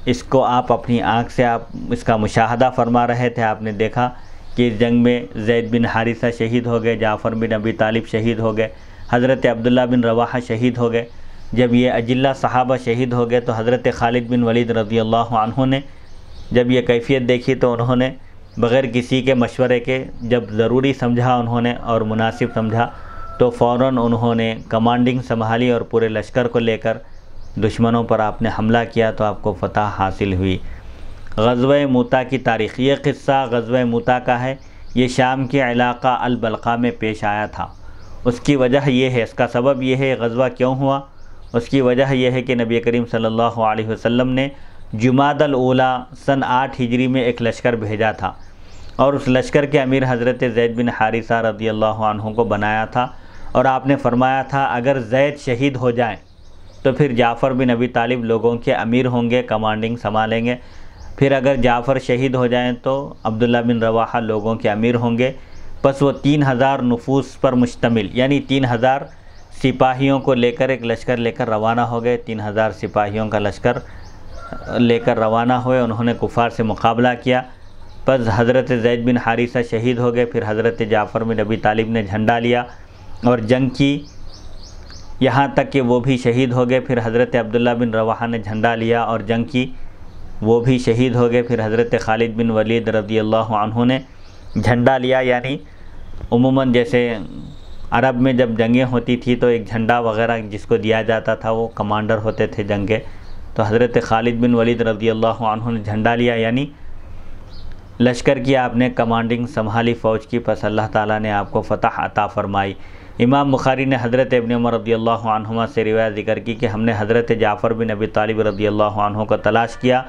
اس کو آپ اپنی آنکھ سے آپ اس کا مشاہدہ فرما رہے تھے۔ آپ نے دیکھا کہ اس جنگ میں زید بن حارثہ شہید ہو گئے، جعفر بن ابی طالب شہید ہو گئے، حضرت عبداللہ بن رواحہ شہید ہو گئے۔ جب یہ اجلہ صحابہ شہید ہو گئے تو حضرت خالد بن ولید رضی اللہ عنہ نے جب یہ کیفیت دیکھی تو انہوں نے بغیر کسی کے مشورے کے، جب ضروری سمجھا انہوں نے اور مناسب سمجھا، تو فوراً انہوں نے کمانڈنگ سنبھالی اور پورے لشکر کو لے کر دشمنوں پر آپ نے حملہ کیا تو آپ کو فتح حاصل ہوئی۔ غزوہ موتا کی تاریخ، یہ قصہ غزوہ موتا کا ہے۔ یہ شام کے علاقہ البلقا میں پیش آیا تھا۔ اس کی وجہ یہ ہے، اس کا سبب یہ ہے غزوہ کیوں ہوا، اس کی وجہ یہ ہے کہ نبی کریم صلی اللہ علیہ وسلم نے جمادی الاولیٰ سن 8 ہجری میں ایک لشکر بھیجا تھا اور اس لشکر کے امیر حضرت زید بن حارثہ رضی اللہ عنہ کو بنایا تھا، اور آپ نے فرمایا تھا اگر زید شہید ہو جائیں تو پھر جعفر بن ابی طالب لوگوں کے امیر ہوں گے، کمانڈنگ سنبھالیں گے، پھر اگر جعفر شہید ہو جائیں تو عبداللہ بن رواحہ لوگوں کے امیر ہوں گے۔ پس وہ 3000 نفوس پر مشتمل، یعنی 3000 سپاہیوں کو لے کر ایک لشکر لے کر روانہ ہو گئے۔ 3000 سپاہیوں کا لشکر لے کر روانہ ہوئے، انہوں نے کفار سے مقابلہ کیا۔ پس حضرت زید بن حارثہ شہید ہو گئے، پھر حضرت جعفر بن ابی طالب نے جھنڈا لیا اور جنگ کی، یہاں تک کہ وہ بھی شہید ہو گئے۔ پھر حضرت عبداللہ بن رواحہ نے جھنڈا لیا اور جنگ کی، وہ بھی شہید ہو گئے۔ پھر حضرت خالد بن ولید رضی اللہ عنہ نے جھنڈا لیا، یعنی عموماً جیسے عرب میں جب جنگیں ہوتی تھی تو ایک جھنڈا وغیرہ جس کو دیا جاتا تھا وہ کمانڈر ہوتے تھے جنگ کے، تو حضرت خالد بن ولید رضی اللہ عنہ نے جھنڈا لیا، یعنی لشکر کی آپ نے کمانڈنگ سنبھالی فوج کی، پس اللہ تعالیٰ نے آپ کو فتح عطا فرمائی۔ امام بخاری نے حضرت ابن عمر رضی اللہ عنہما سے روایت ذکر کی کہ ہم نے حضرت جعفر بن ابی طالب رضی اللہ عنہ کو تلاش کیا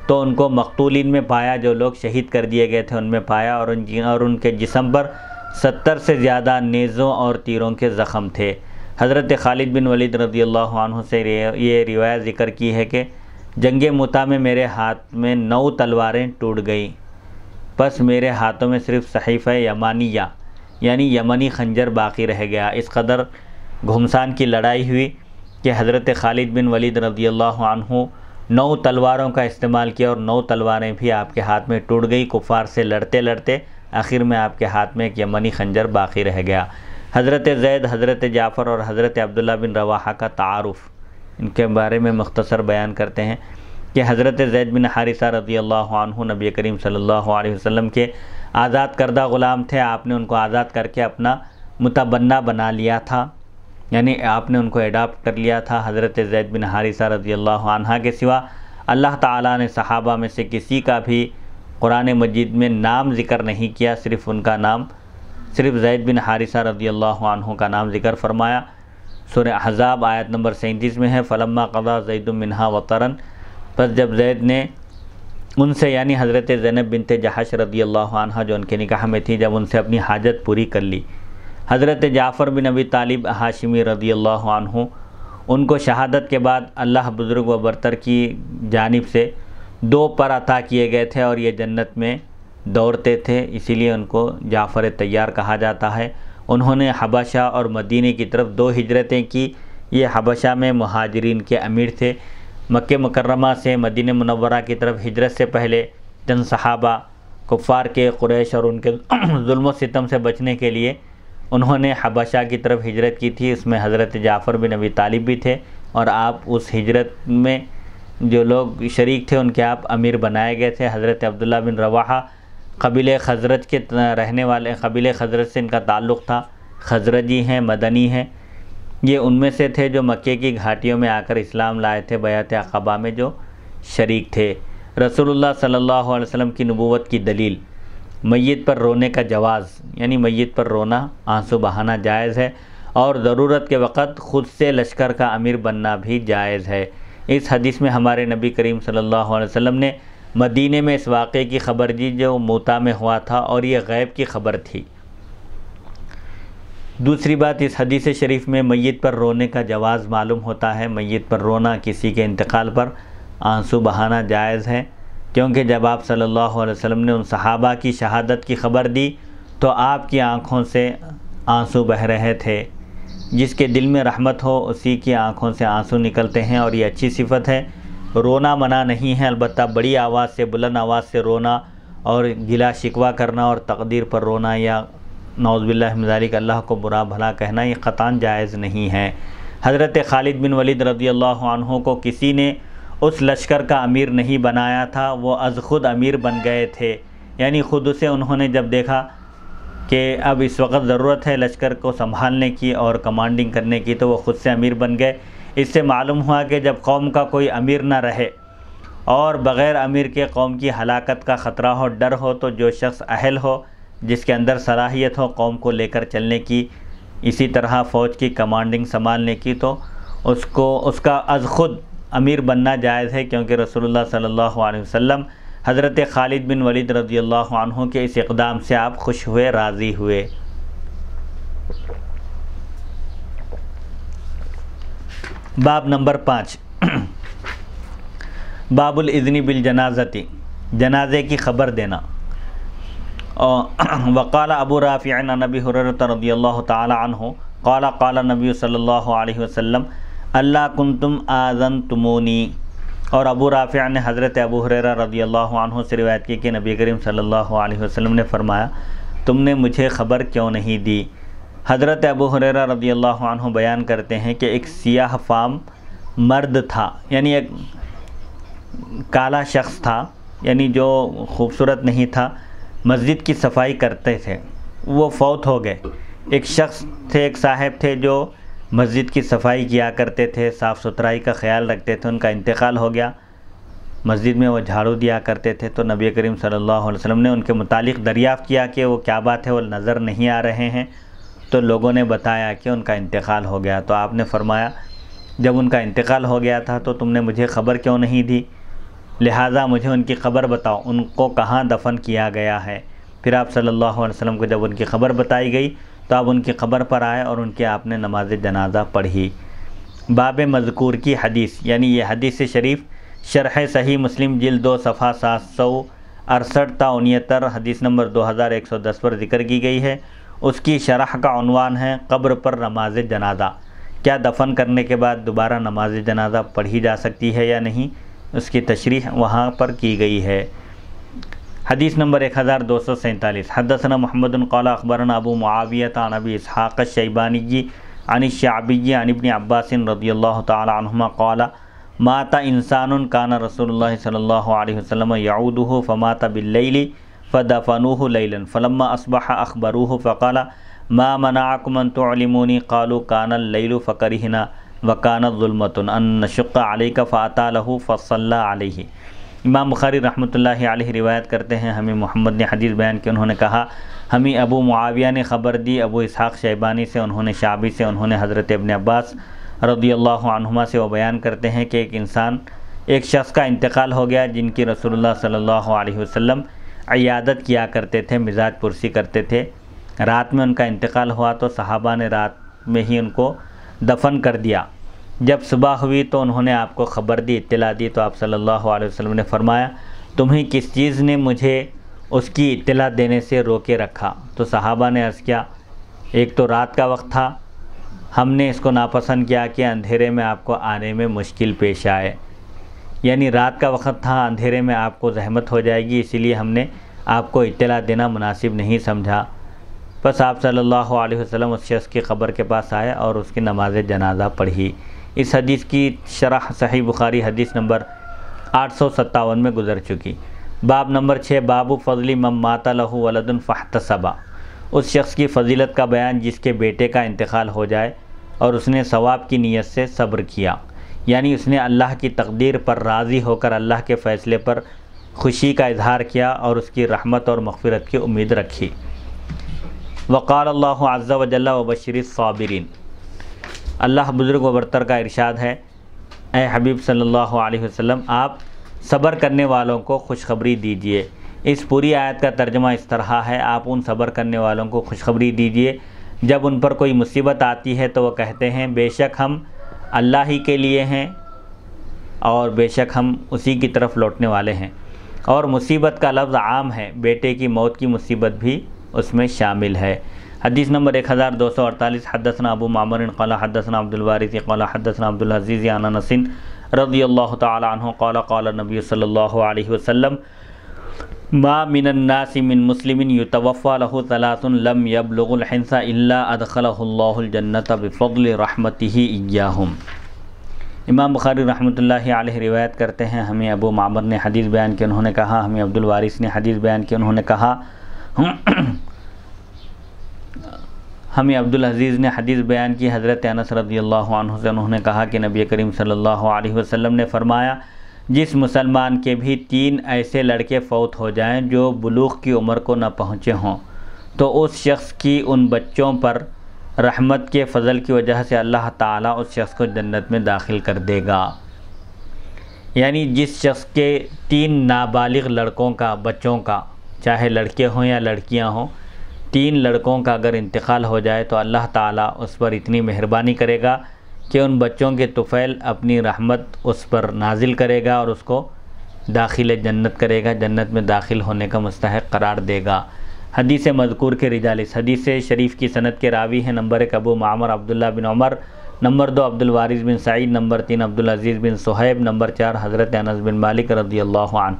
تو ان کو مقتولین میں پایا، جو لوگ شہید کر دیے گئے تھے ان میں پایا، اور ان کے جسم پر 70 سے زیادہ نیزوں اور تیروں کے زخم تھے۔ حضرت خالد بن ولید رضی اللہ عنہ سے یہ روایت ذکر کی ہے کہ جنگ موتا میں میرے ہاتھ میں 9 تلواریں ٹوٹ گئیں، پس میرے ہاتھوں میں صرف صحیفہ یمانیہ یعنی یمنی خنجر باقی رہ گیا۔ اس قدر گھمسان کی لڑائی ہوئی کہ حضرت خالد بن ولید رضی اللہ عنہ 9 تلواروں کا استعمال کیا اور 9 تلواریں بھی آپ کے ہاتھ میں ٹوٹ گئی۔ کفار سے لڑتے لڑتے آخر میں آپ کے ہاتھ میں ایک یمنی خنجر باقی رہ گیا۔ حضرت زید، حضرت جعفر اور حضرت عبداللہ بن رواحہ کا تعارف، ان کے بارے میں مختصر بیان کرتے ہیں کہ حضرت زید بن حارثہ رضی اللہ عنہ نبی کریم صلی اللہ علیہ وسلم کے آزاد کردہ غلام تھے۔ آپ نے ان کو آزاد کر کے اپنا متبنہ بنا لیا تھا، یعنی آپ نے ان کو اڈاپٹ کر لیا تھا۔ حضرت زید بن حارثہ رضی اللہ عنہ کے سوا اللہ تعالیٰ نے صحابہ میں سے کسی کا بھی قرآن مجید میں نام ذکر نہیں کیا، صرف ان کا نام، صرف زید بن حارثہ رضی اللہ عنہ کا نام ذکر فرمایا۔ سورہ احزاب آیت نمبر 37 میں ہے فلما قضا زید منہا وطرا، پس جب زید نے ان سے یعنی حضرت زینب بنت جحش رضی اللہ عنہ جو ان کے نکاح میں تھی، جب ان سے اپنی حاجت پوری کر لی، حضرت جعفر بن ابی طالب ہاشمی رضی اللہ عنہ، ان کو شہادت کے بعد اللہ بزرگ و برتر کی جانب سے 2 پر عطا کیے گئے تھے اور یہ جنت میں دوڑتے تھے، اسی لیے ان کو جعفر طیار کہا جاتا ہے۔ انہوں نے حبشہ اور مدینے کی طرف 2 ہجرتیں کی۔ یہ حبشہ میں مہاجرین کے امیر تھے۔ مکہ مکرمہ سے مدینہ منورہ کی طرف ہجرت سے پہلے چند صحابہ کفار کے قریش اور ان کے ظلم و ستم سے بچنے کے لیے انہوں نے حبشہ کی طرف ہجرت کی تھی، اس میں حضرت جعفر بن ابی طالب بھی تھے، اور آپ اس ہجرت میں جو لوگ شریک تھے ان کے آپ امیر بنائے گئے تھے۔ حضرت عبداللہ بن رواحہ قبیلہ خزرج کے رہنے والے، قبیلہ خزرج سے ان کا تعلق تھا، خزرجی ہیں، مدنی ہیں، یہ ان میں سے تھے جو مکے کی گھاٹیوں میں آ کر اسلام لائے تھے، بیعت عقبہ میں جو شریک تھے۔ رسول اللہ صلی اللہ علیہ وسلم کی نبوت کی دلیل، میت پر رونے کا جواز، یعنی میت پر رونا، آنسو بہانا جائز ہے، اور ضرورت کے وقت خود سے لشکر کا امیر بننا بھی جائز ہے۔ اس حدیث میں ہمارے نبی کریم صلی اللہ علیہ وسلم نے مدینے میں اس واقعے کی خبر دی جو موتا میں ہوا تھا، اور یہ غیب کی خبر تھی۔ دوسری بات، اس حدیث شریف میں میت پر رونے کا جواز معلوم ہوتا ہے۔ میت پر رونا، کسی کے انتقال پر آنسو بہانا جائز ہے، کیونکہ جب آپ صلی اللہ علیہ وسلم نے ان صحابہ کی شہادت کی خبر دی تو آپ کی آنکھوں سے آنسو بہہ رہے تھے۔ جس کے دل میں رحمت ہو اسی کی آنکھوں سے آنسو نکلتے ہیں، اور یہ اچھی صفت ہے۔ رونا منع نہیں ہے، البتہ بڑی آواز سے، بلند آواز سے رونا اور گلا شکوہ کرنا اور تقدیر پر رونا یا نعوذ باللہ من ذالک اللہ کو برا بھلا کہنا، یہ قطعاً جائز نہیں ہے۔ حضرت خالد بن ولید رضی اللہ عنہ کو کسی نے اس لشکر کا امیر نہیں بنایا تھا، وہ از خود امیر بن گئے تھے، یعنی خود اسے انہوں نے جب دیکھا کہ اب اس وقت ضرورت ہے لشکر کو سنبھالنے کی اور کمانڈنگ کرنے کی، تو وہ خود سے امیر بن گئے۔ اس سے معلوم ہوا کہ جب قوم کا کوئی امیر نہ رہے اور بغیر امیر کے قوم کی ہلاکت کا خطرہ ہو، ڈر ہو، تو جو شخص اہل ہو، جس کے اندر صلاحیت ہو قوم کو لے کر چلنے کی، اسی طرح فوج کی کمانڈنگ سنبھالنے کی، تو اس کا از خود امیر بننا جائز ہے، کیونکہ رسول اللہ صلی اللہ علیہ وسلم حضرت خالد بن ولید رضی اللہ عنہ کے اس اقدام سے آپ خوش ہوئے، راضی ہوئے۔ باب نمبر 5، باب الاذن بالجنازتی، جنازے کی خبر دینا۔ وقال ابو رافع عن ابی ہریرہ رضی اللہ تعالی عنہ قال قال نبی صلی اللہ علیہ وسلم اللہ کنتم آذنتمونی، اور ابو رافع نے حضرت ابو ہریرہ رضی اللہ عنہ سے روایت کی کہ نبی کریم صلی اللہ علیہ وسلم نے فرمایا تم نے مجھے خبر کیوں نہیں دی۔ حضرت ابو ہریرہ رضی اللہ عنہ بیان کرتے ہیں کہ ایک سیاہ فام مرد تھا، یعنی ایک کالا شخص تھا، یعنی جو خوبصورت نہیں تھا، مسجد کی صفائی کرتے تھے، وہ فوت ہو گئے۔ ایک شخص تھے، ایک صاحب تھے جو مسجد کی صفائی کیا کرتے تھے، صاف ستھرائی کا خیال رکھتے تھے، ان کا انتقال ہو گیا۔ مسجد میں وہ جھاڑو دیا کرتے تھے، تو نبی کریم صلی اللہ علیہ وسلم نے ان کے متعلق دریافت کیا کہ وہ کیا بات ہے، وہ نظر نہیں آ رہے ہیں، تو لوگوں نے بتایا کہ ان کا انتقال ہو گیا۔ تو آپ نے فرمایا جب ان کا انتقال ہو گیا تھا تو تم نے مجھے خبر کیوں نہیں دی، لہٰذا مجھے ان کی خبر بتاؤ، ان کو کہاں دفن کیا گیا ہے۔ پھر آپ صلی اللہ علیہ وسلم کو جب ان کی خبر بتائی گئی تو آپ ان کی خبر پر آئے اور ان کے آپ نے نماز جنازہ پڑھی۔ باب مذکور کی حدیث، یعنی یہ حدیث شریف شرح صحیح مسلم جلد 2 صفحہ 768 تا 69 حدیث نمبر 2110 پر ذکر کی گئی ہے۔ اس کی شرح کا عنوان ہے قبر پر نماز جنازہ، کیا دفن کرنے کے بعد دوبارہ نماز جنازہ پڑھی جا سکتی ہے یا نہیں، اس کی تشریح وہاں پر کی گئی ہے۔ حدیث نمبر 1247، حدثنا محمد قال اخبرنا ابو معاویہ عن ابی اسحاق الشیبانی عن الشعبی عن ابن عباس رضی اللہ تعالی عنہما قال مات انسان کان رسول اللہ صلی اللہ علیہ وسلم یعودہ فمات باللیل فدفنوه لیلا فلما اصبح اخبروه فقال ما منعکم ان تعلمونی قالوا کان اللیل فکرہنا وکانت ظلمۃ ان نشق علیک فاتی لہ فصلی علیہ۔ امام بخاری رحمۃ اللہ علیہ روایت کرتے ہیں، ہمیں محمد نے حدیث بیان کی، انہوں نے کہا ہمیں ابو معاویہ نے خبر دی، ابو اسحاق شیبانی سے، انہوں نے شعبی سے، انہوں نے حضرت ابن عباس رضی اللہ عنہما سے، وہ بیان کرتے ہیں کہ ایک شخص کا انتقال ہو گیا جن کی رسول اللہ صلی اللہ علیہ وسلم عیادت کیا کرتے تھے، مزاج پرسی کرتے تھے۔ رات میں ان کا انتقال ہوا تو صحابہ نے رات میں ہی ان کو دفن کر دیا۔ جب صبح ہوئی تو انہوں نے آپ کو خبر دی، اطلاع دی، تو آپ صلی اللہ علیہ وسلم نے فرمایا تمہیں کس چیز نے مجھے اس کی اطلاع دینے سے روکے رکھا؟ تو صحابہ نے عرض کیا ایک تو رات کا وقت تھا، ہم نے اس کو ناپسند کیا کہ اندھیرے میں آپ کو آنے میں مشکل پیش آئے، یعنی رات کا وقت تھا، اندھیرے میں آپ کو زحمت ہو جائے گی، اسی لیے ہم نے آپ کو اطلاع دینا مناسب نہیں سمجھا۔ بس آپ صلی اللہ علیہ وسلم اس شخص کی قبر کے پاس آئے اور اس کی نماز جنازہ پڑھی۔ اس حدیث کی شرح صحیح بخاری حدیث نمبر 857 میں گزر چکی۔ باب نمبر 6، باب فضل من مات لہ ولد فاحتسب، اس شخص کی فضیلت کا بیان جس کے بیٹے کا انتقال ہو جائے اور اس نے ثواب کی نیت سے صبر کیا، یعنی اس نے اللہ کی تقدیر پر راضی ہو کر اللہ کے فیصلے پر خوشی کا اظہار کیا اور اس کی رحمت اور مغفرت کی امید رکھی۔ وقال اللہ عز وجل وبشر الصابرین، اللہ بزرگ و برتر کا ارشاد ہے اے حبیب صلی اللہ علیہ وسلم آپ صبر کرنے والوں کو خوشخبری دیجئے۔ اس پوری آیت کا ترجمہ اس طرح ہے، آپ ان صبر کرنے والوں کو خوشخبری دیجئے جب ان پر کوئی مصیبت آتی ہے تو وہ کہتے ہیں بے شک ہم اللہ ہی کے لیے ہیں اور بے شک ہم اسی کی طرف لوٹنے والے ہیں۔ اور مصیبت کا لفظ عام ہے، بیٹے کی موت کی مصیبت بھی اس میں شامل ہے۔ حدیث نمبر 1248، حدثنا ابو معمر قال حدثنا عبد الوارث قال حدثنا عبد العزیز عن انس رضی اللہ تعالی عنہ قال قال النبی صلی اللہ علیہ وسلم ما من الناس من مسلم يتوفى له ثلاث لم يبلغ الحنث الا ادخله الله الجنة بفضل رحمته اياهم۔ امام بخاری رحمۃ اللہ علیہ روایت کرتے ہیں، ہمیں ابو معمر نے حدیث بیان کی، انہوں نے کہا، ہمیں عبد الوارث نے حدیث بیان کی، انہوں نے کہا، ہمیں عبد العزیز نے حدیث بیان کی حضرت انس رضی اللہ عنہ سے، انہوں نے کہا کہ نبی کریم صلی اللہ علیہ وسلم نے فرمایا جس مسلمان کے بھی 3 ایسے لڑکے فوت ہو جائیں جو بلوغ کی عمر کو نہ پہنچے ہوں تو اس شخص کی ان بچوں پر رحمت کے فضل کی وجہ سے اللہ تعالیٰ اس شخص کو جنت میں داخل کر دے گا۔ یعنی جس شخص کے 3 نابالغ لڑکوں کا، بچوں کا، چاہے لڑکے ہوں یا لڑکیاں ہوں، 3 لڑکوں کا اگر انتقال ہو جائے تو اللہ تعالیٰ اس پر اتنی مہربانی کرے گا کہ ان بچوں کے طفیل اپنی رحمت اس پر نازل کرے گا اور اس کو داخل جنت کرے گا، جنت میں داخل ہونے کا مستحق قرار دے گا۔ حدیث مذکور کے رجال اس حدیث شریف کی سند کے راوی ہیں، نمبر 1 ابو معمر عبداللہ بن عمر، نمبر 2 عبد الوارث بن سعید، نمبر 3 عبد العزیز بن صہیب، نمبر 4 حضرت انس بن مالک رضی اللہ عنہ۔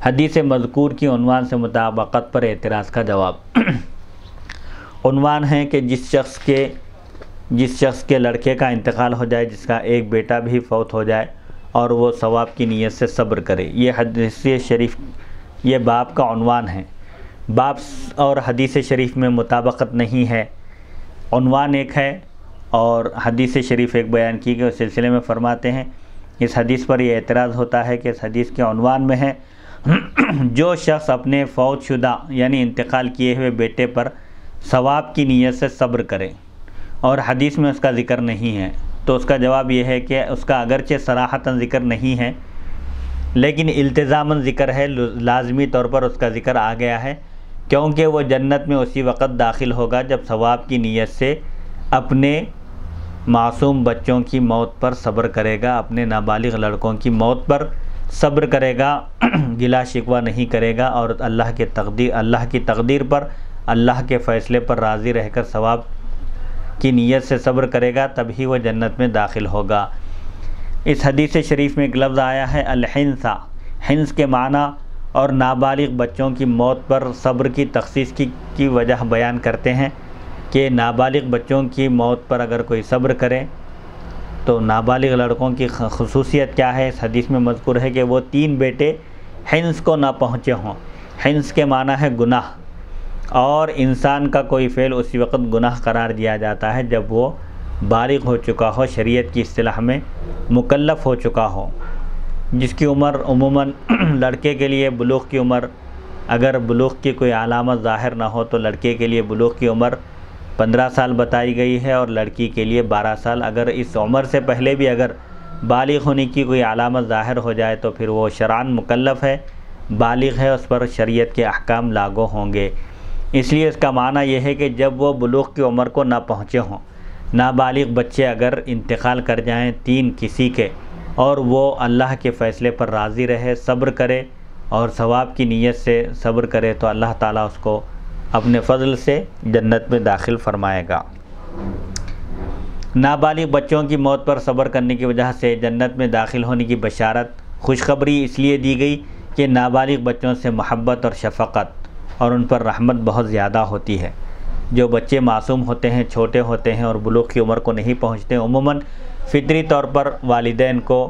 حدیث مذکور کی عنوان سے مطابقت پر اعتراض کا جواب۔ عنوان ہے کہ جس شخص کے لڑکے کا انتقال ہو جائے، جس کا ایک بیٹا بھی فوت ہو جائے اور وہ ثواب کی نیت سے صبر کرے، یہ حدیث شریف، یہ باب کا عنوان ہے۔ باب اور حدیث شریف میں مطابقت نہیں ہے، عنوان ایک ہے اور حدیث شریف ایک بیان کی گئی، اس سلسلے میں فرماتے ہیں اس حدیث پر یہ اعتراض ہوتا ہے کہ اس حدیث کے عنوان میں ہے جو شخص اپنے فوت شدہ یعنی انتقال کیے ہوئے بیٹے پر ثواب کی نیت سے صبر کرے، اور حدیث میں اس کا ذکر نہیں ہے، تو اس کا جواب یہ ہے کہ اس کا اگرچہ صراحتاً ذکر نہیں ہے لیکن التزاماً ذکر ہے، لازمی طور پر اس کا ذکر آ گیا ہے، کیونکہ وہ جنت میں اسی وقت داخل ہوگا جب ثواب کی نیت سے اپنے معصوم بچوں کی موت پر صبر کرے گا، اپنے نابالغ لڑکوں کی موت پر صبر کرے گا، گلہ شکوہ نہیں کرے گا اور اللہ کی تقدیر پر، اللہ کے فیصلے پر راضی رہ کر ثواب کی نیت سے صبر کرے گا، تبھی وہ جنت میں داخل ہوگا۔ اس حدیث شریف میں ایک لفظ آیا ہے الحنث، حنث کے معنی اور نابالغ بچوں کی موت پر صبر کی تخصیص کی وجہ بیان کرتے ہیں کہ نابالغ بچوں کی موت پر اگر کوئی صبر کرے تو نابالغ لڑکوں کی خصوصیت کیا ہے؟ اس حدیث میں مذکور ہے کہ وہ 3 بیٹے حنث کو نہ پہنچے ہوں۔ حنث کے معنی ہے گناہ، اور انسان کا کوئی فعل اسی وقت گناہ قرار دیا جاتا ہے جب وہ بالغ ہو چکا ہو، شریعت کی اصطلاح میں مکلف ہو چکا ہو، جس کی عمر عموماً لڑکے کے لیے بلوغ کی عمر، اگر بلوغ کی کوئی علامت ظاہر نہ ہو تو لڑکے کے لیے بلوغ کی عمر 15 سال بتائی گئی ہے اور لڑکی کے لیے 12 سال۔ اگر اس عمر سے پہلے بھی اگر بالغ ہونے کی کوئی علامت ظاہر ہو جائے تو پھر وہ شرعاً مکلف ہے، بالغ ہے، اس پر شریعت کے احکام لاگو ہوں گے۔ اس لیے اس کا معنی یہ ہے کہ جب وہ بلوغ کی عمر کو نہ پہنچے ہوں، نابالغ بچے اگر انتقال کر جائیں 3 کسی کے، اور وہ اللہ کے فیصلے پر راضی رہے، صبر کرے اور ثواب کی نیت سے صبر کرے تو اللہ تعالیٰ اس کو اپنے فضل سے جنت میں داخل فرمائے گا۔ نابالغ بچوں کی موت پر صبر کرنے کی وجہ سے جنت میں داخل ہونے کی بشارت، خوشخبری اس لیے دی گئی کہ نابالغ بچوں سے محبت اور شفقت اور ان پر رحمت بہت زیادہ ہوتی ہے۔ جو بچے معصوم ہوتے ہیں، چھوٹے ہوتے ہیں اور بلوغ کی عمر کو نہیں پہنچتے، عموماً فطری طور پر والدین کو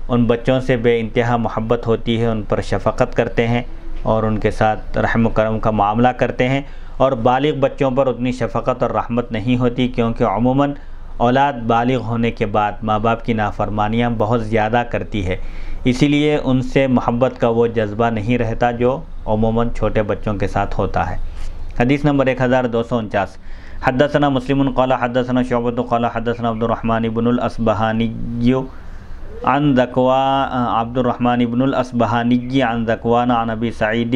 ان بچوں سے بے انتہا محبت ہوتی ہے، ان پر شفقت کرتے ہیں اور ان کے ساتھ رحم و کرم کا معاملہ کرتے ہیں، اور بالغ بچوں پر اتنی شفقت اور رحمت نہیں ہوتی، کیونکہ عموماً اولاد بالغ ہونے کے بعد ماں باپ کی نافرمانیاں بہت زیادہ کرتی ہے، اسی لیے ان سے محبت کا وہ جذبہ نہیں رہتا جو عموماً چھوٹے بچوں کے ساتھ ہوتا ہے۔ حدیث نمبر 1249، حدثنا مسلم قال حدثنا شعبۃ قال حدثنا عبد الرحمن بن الاصبہانی عن ذکوان عن ابی سعید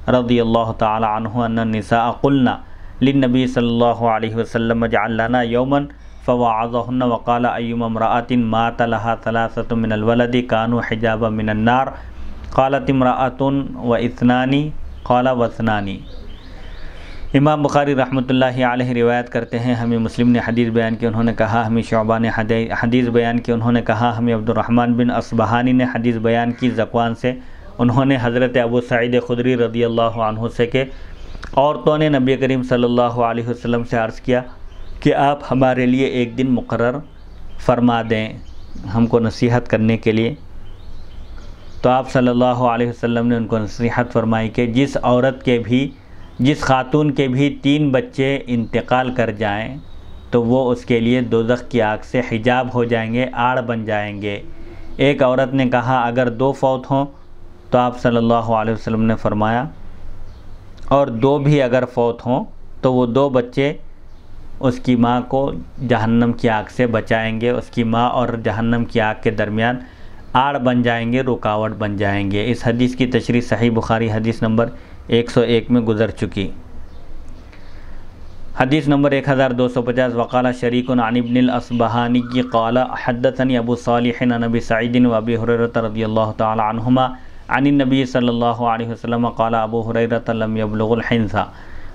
رضی اللہ تعالی عنہ ان النساء قلنا للنبی صلی اللہ علیہ وسلم اجعل لنا یوما فوعظہن وقال ایما امرأۃ مات لها ثلاثة من الولد كانوا حجابا من النار قالت امرأۃ واثنان قال واثنان۔ امام بخاری رحمۃ اللہ علیہ روایت کرتے ہیں ہمیں مسلم نے حدیث بیان کی، انہوں نے کہا ہمیں شعبہ نے حدیث بیان کی، انہوں نے کہا ہمیں عبد الرحمن بن اصبہانی نے حدیث بیان کی ذکوان سے، انہوں نے حضرت ابو سعید خدری رضی اللہ عنہ سے کہ عورتوں نے نبی کریم صلی اللہ علیہ وسلم سے عرض کیا کہ آپ ہمارے لیے ایک دن مقرر فرما دیں ہم کو نصیحت کرنے کے لیے، تو آپ صلی اللہ علیہ وسلم نے ان کو نصیحت فرمائی کہ جس خاتون کے بھی 3 بچے انتقال کر جائیں تو وہ اس کے لیے دوزخ کی آگ سے حجاب ہو جائیں گے، آڑ بن جائیں گے۔ ایک عورت نے کہا اگر 2 فوت ہوں تو آپ صلی اللہ علیہ وسلم نے فرمایا اور 2 بھی اگر فوت ہوں تو وہ 2 بچے اس کی ماں کو جہنم کی آگ سے بچائیں گے، اس کی ماں اور جہنم کی آگ کے درمیان آڑ بن جائیں گے، رکاوٹ بن جائیں گے۔ اس حدیث کی تشریح صحیح بخاری حدیث نمبر 101 میں گزر چکی۔ حدیث نمبر 1250 وقال شریک عن ابن الاصبہانی قال حدثني ابو صالح عن ابی سعید و ابی ہریرہ رضی اللہ تعالی عنہما عن النبی صلی اللہ علیہ وسلم قال ابو ہریرہ لم یبلغ الحنث۔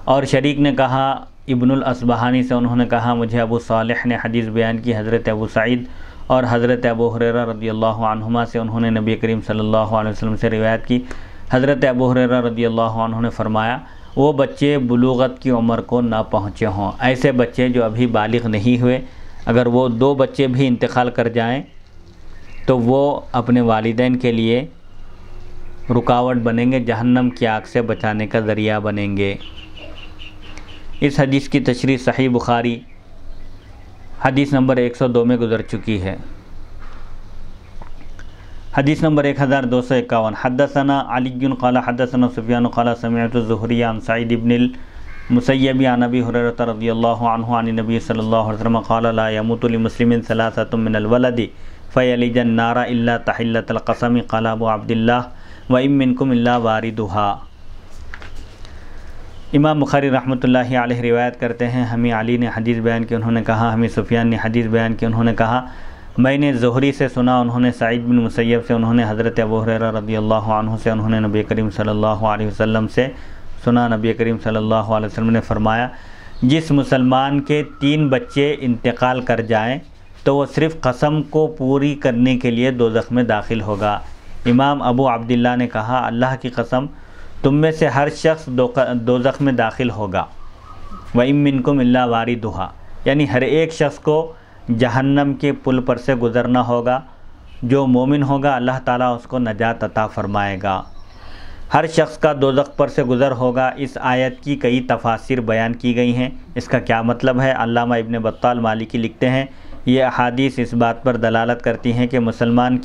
اور شریک نے کہا ابن الاصبہانی سے، انہوں نے کہا مجھے ابو صالح نے حدیث بیان کی حضرت ابو سعید اور حضرت ابو ہریرہ رضی اللہ عنہما سے، انہوں نے نبی کریم صلی اللہ علیہ وسلم سے روایت کی، حضرت ابو ہریرہ رضی اللہ عنہ نے فرمایا وہ بچے بلوغت کی عمر کو نہ پہنچے ہوں، ایسے بچے جو ابھی بالغ نہیں ہوئے، اگر وہ 2 بچے بھی انتقال کر جائیں تو وہ اپنے والدین کے لیے رکاوٹ بنیں گے، جہنم کی آگ سے بچانے کا ذریعہ بنیں گے۔ اس حدیث کی تشریح صحیح بخاری حدیث نمبر 102 میں گزر چکی ہے۔ حدیث نمبر 1251 حدثنا علی قال حدثنا سفیان قال سمعت الزہری عن سعید بن المسیب عن ابی ہریرہ رضی اللہ عنہ عن النبی صلی اللہ علیہ وسلم قال لا يموت لمسلم 3 من الولد فيلج النار الا تحلة القسم قال ابو عبداللہ وإن منکم الا واردها۔ امام بخاری رحمۃ اللہ علیہ روایت کرتے ہیں ہمیں علی نے حدیث بیان کی، انہوں نے کہا ہمیں سفیان نے حدیث بیان کی، انہوں نے کہا میں نے زہری سے سنا، انہوں نے سعید بن مسیب سے، انہوں نے حضرت ابو ہریرہ رضی اللہ عنہ سے، انہوں نے نبی کریم صلی اللہ علیہ وسلم سے سنا، نبی کریم صلی اللہ علیہ وسلم نے فرمایا جس مسلمان کے 3 بچے انتقال کر جائیں تو وہ صرف قسم کو پوری کرنے کے لیے دوزخ میں داخل ہوگا۔ امام ابو عبداللہ نے کہا اللہ کی قسم تم میں سے ہر شخص دوزخ میں داخل ہوگا، وَإِن مِّنكُمْ إِلَّا وَارِدُهَا، یعنی ہر ایک شخص کو جہنم کے پل پر سے گزرنا ہوگا، جو مومن ہوگا اللہ تعالیٰ اس کو نجات عطا فرمائے گا۔ ہر شخص کا دوزخ پر سے گزر ہوگا۔ اس آیت کی کئی تفاسیر بیان کی گئی ہیں، اس کا کیا مطلب ہے؟ علامہ ابن بطال مالکی لکھتے ہیں یہ احادیث اس بات پر دلالت کرتی ہیں کہ مسلمانوں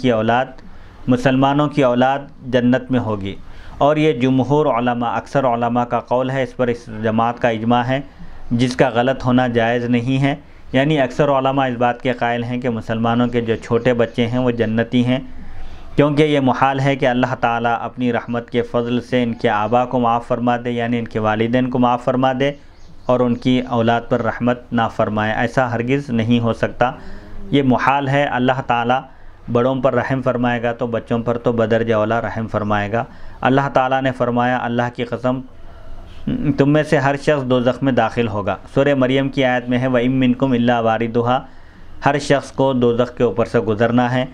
کی اولاد جنت میں ہوگی، اور یہ جمہور علماء اکثر علماء کا قول ہے، اس پر اس جماعت کا اجماع ہے جس کا غلط ہونا جائز نہیں ہے۔ یعنی اکثر علماء اس بات کے قائل ہیں کہ مسلمانوں کے جو چھوٹے بچے ہیں وہ جنتی ہیں، کیونکہ یہ محال ہے کہ اللہ تعالیٰ اپنی رحمت کے فضل سے ان کے آبا کو معاف فرما دے، یعنی ان کے والدین کو معاف فرما دے اور ان کی اولاد پر رحمت نہ فرمائے، ایسا ہرگز نہیں ہو سکتا، یہ محال ہے۔ اللہ تعالیٰ بڑوں پر رحم فرمائے گا تو بچوں پر تو بدرجہ اولا رحم فرمائے گا۔ اللہ تعالیٰ نے فرمایا اللہ کی قسم تم میں سے ہر شخص دوزخ میں داخل ہوگا۔ سورہ مریم کی آیت میں ہے وَإِن مِّنكُمْ إِلَّا وَارِدُهَا، ہر شخص کو دوزخ کے اوپر سے گزرنا ہے۔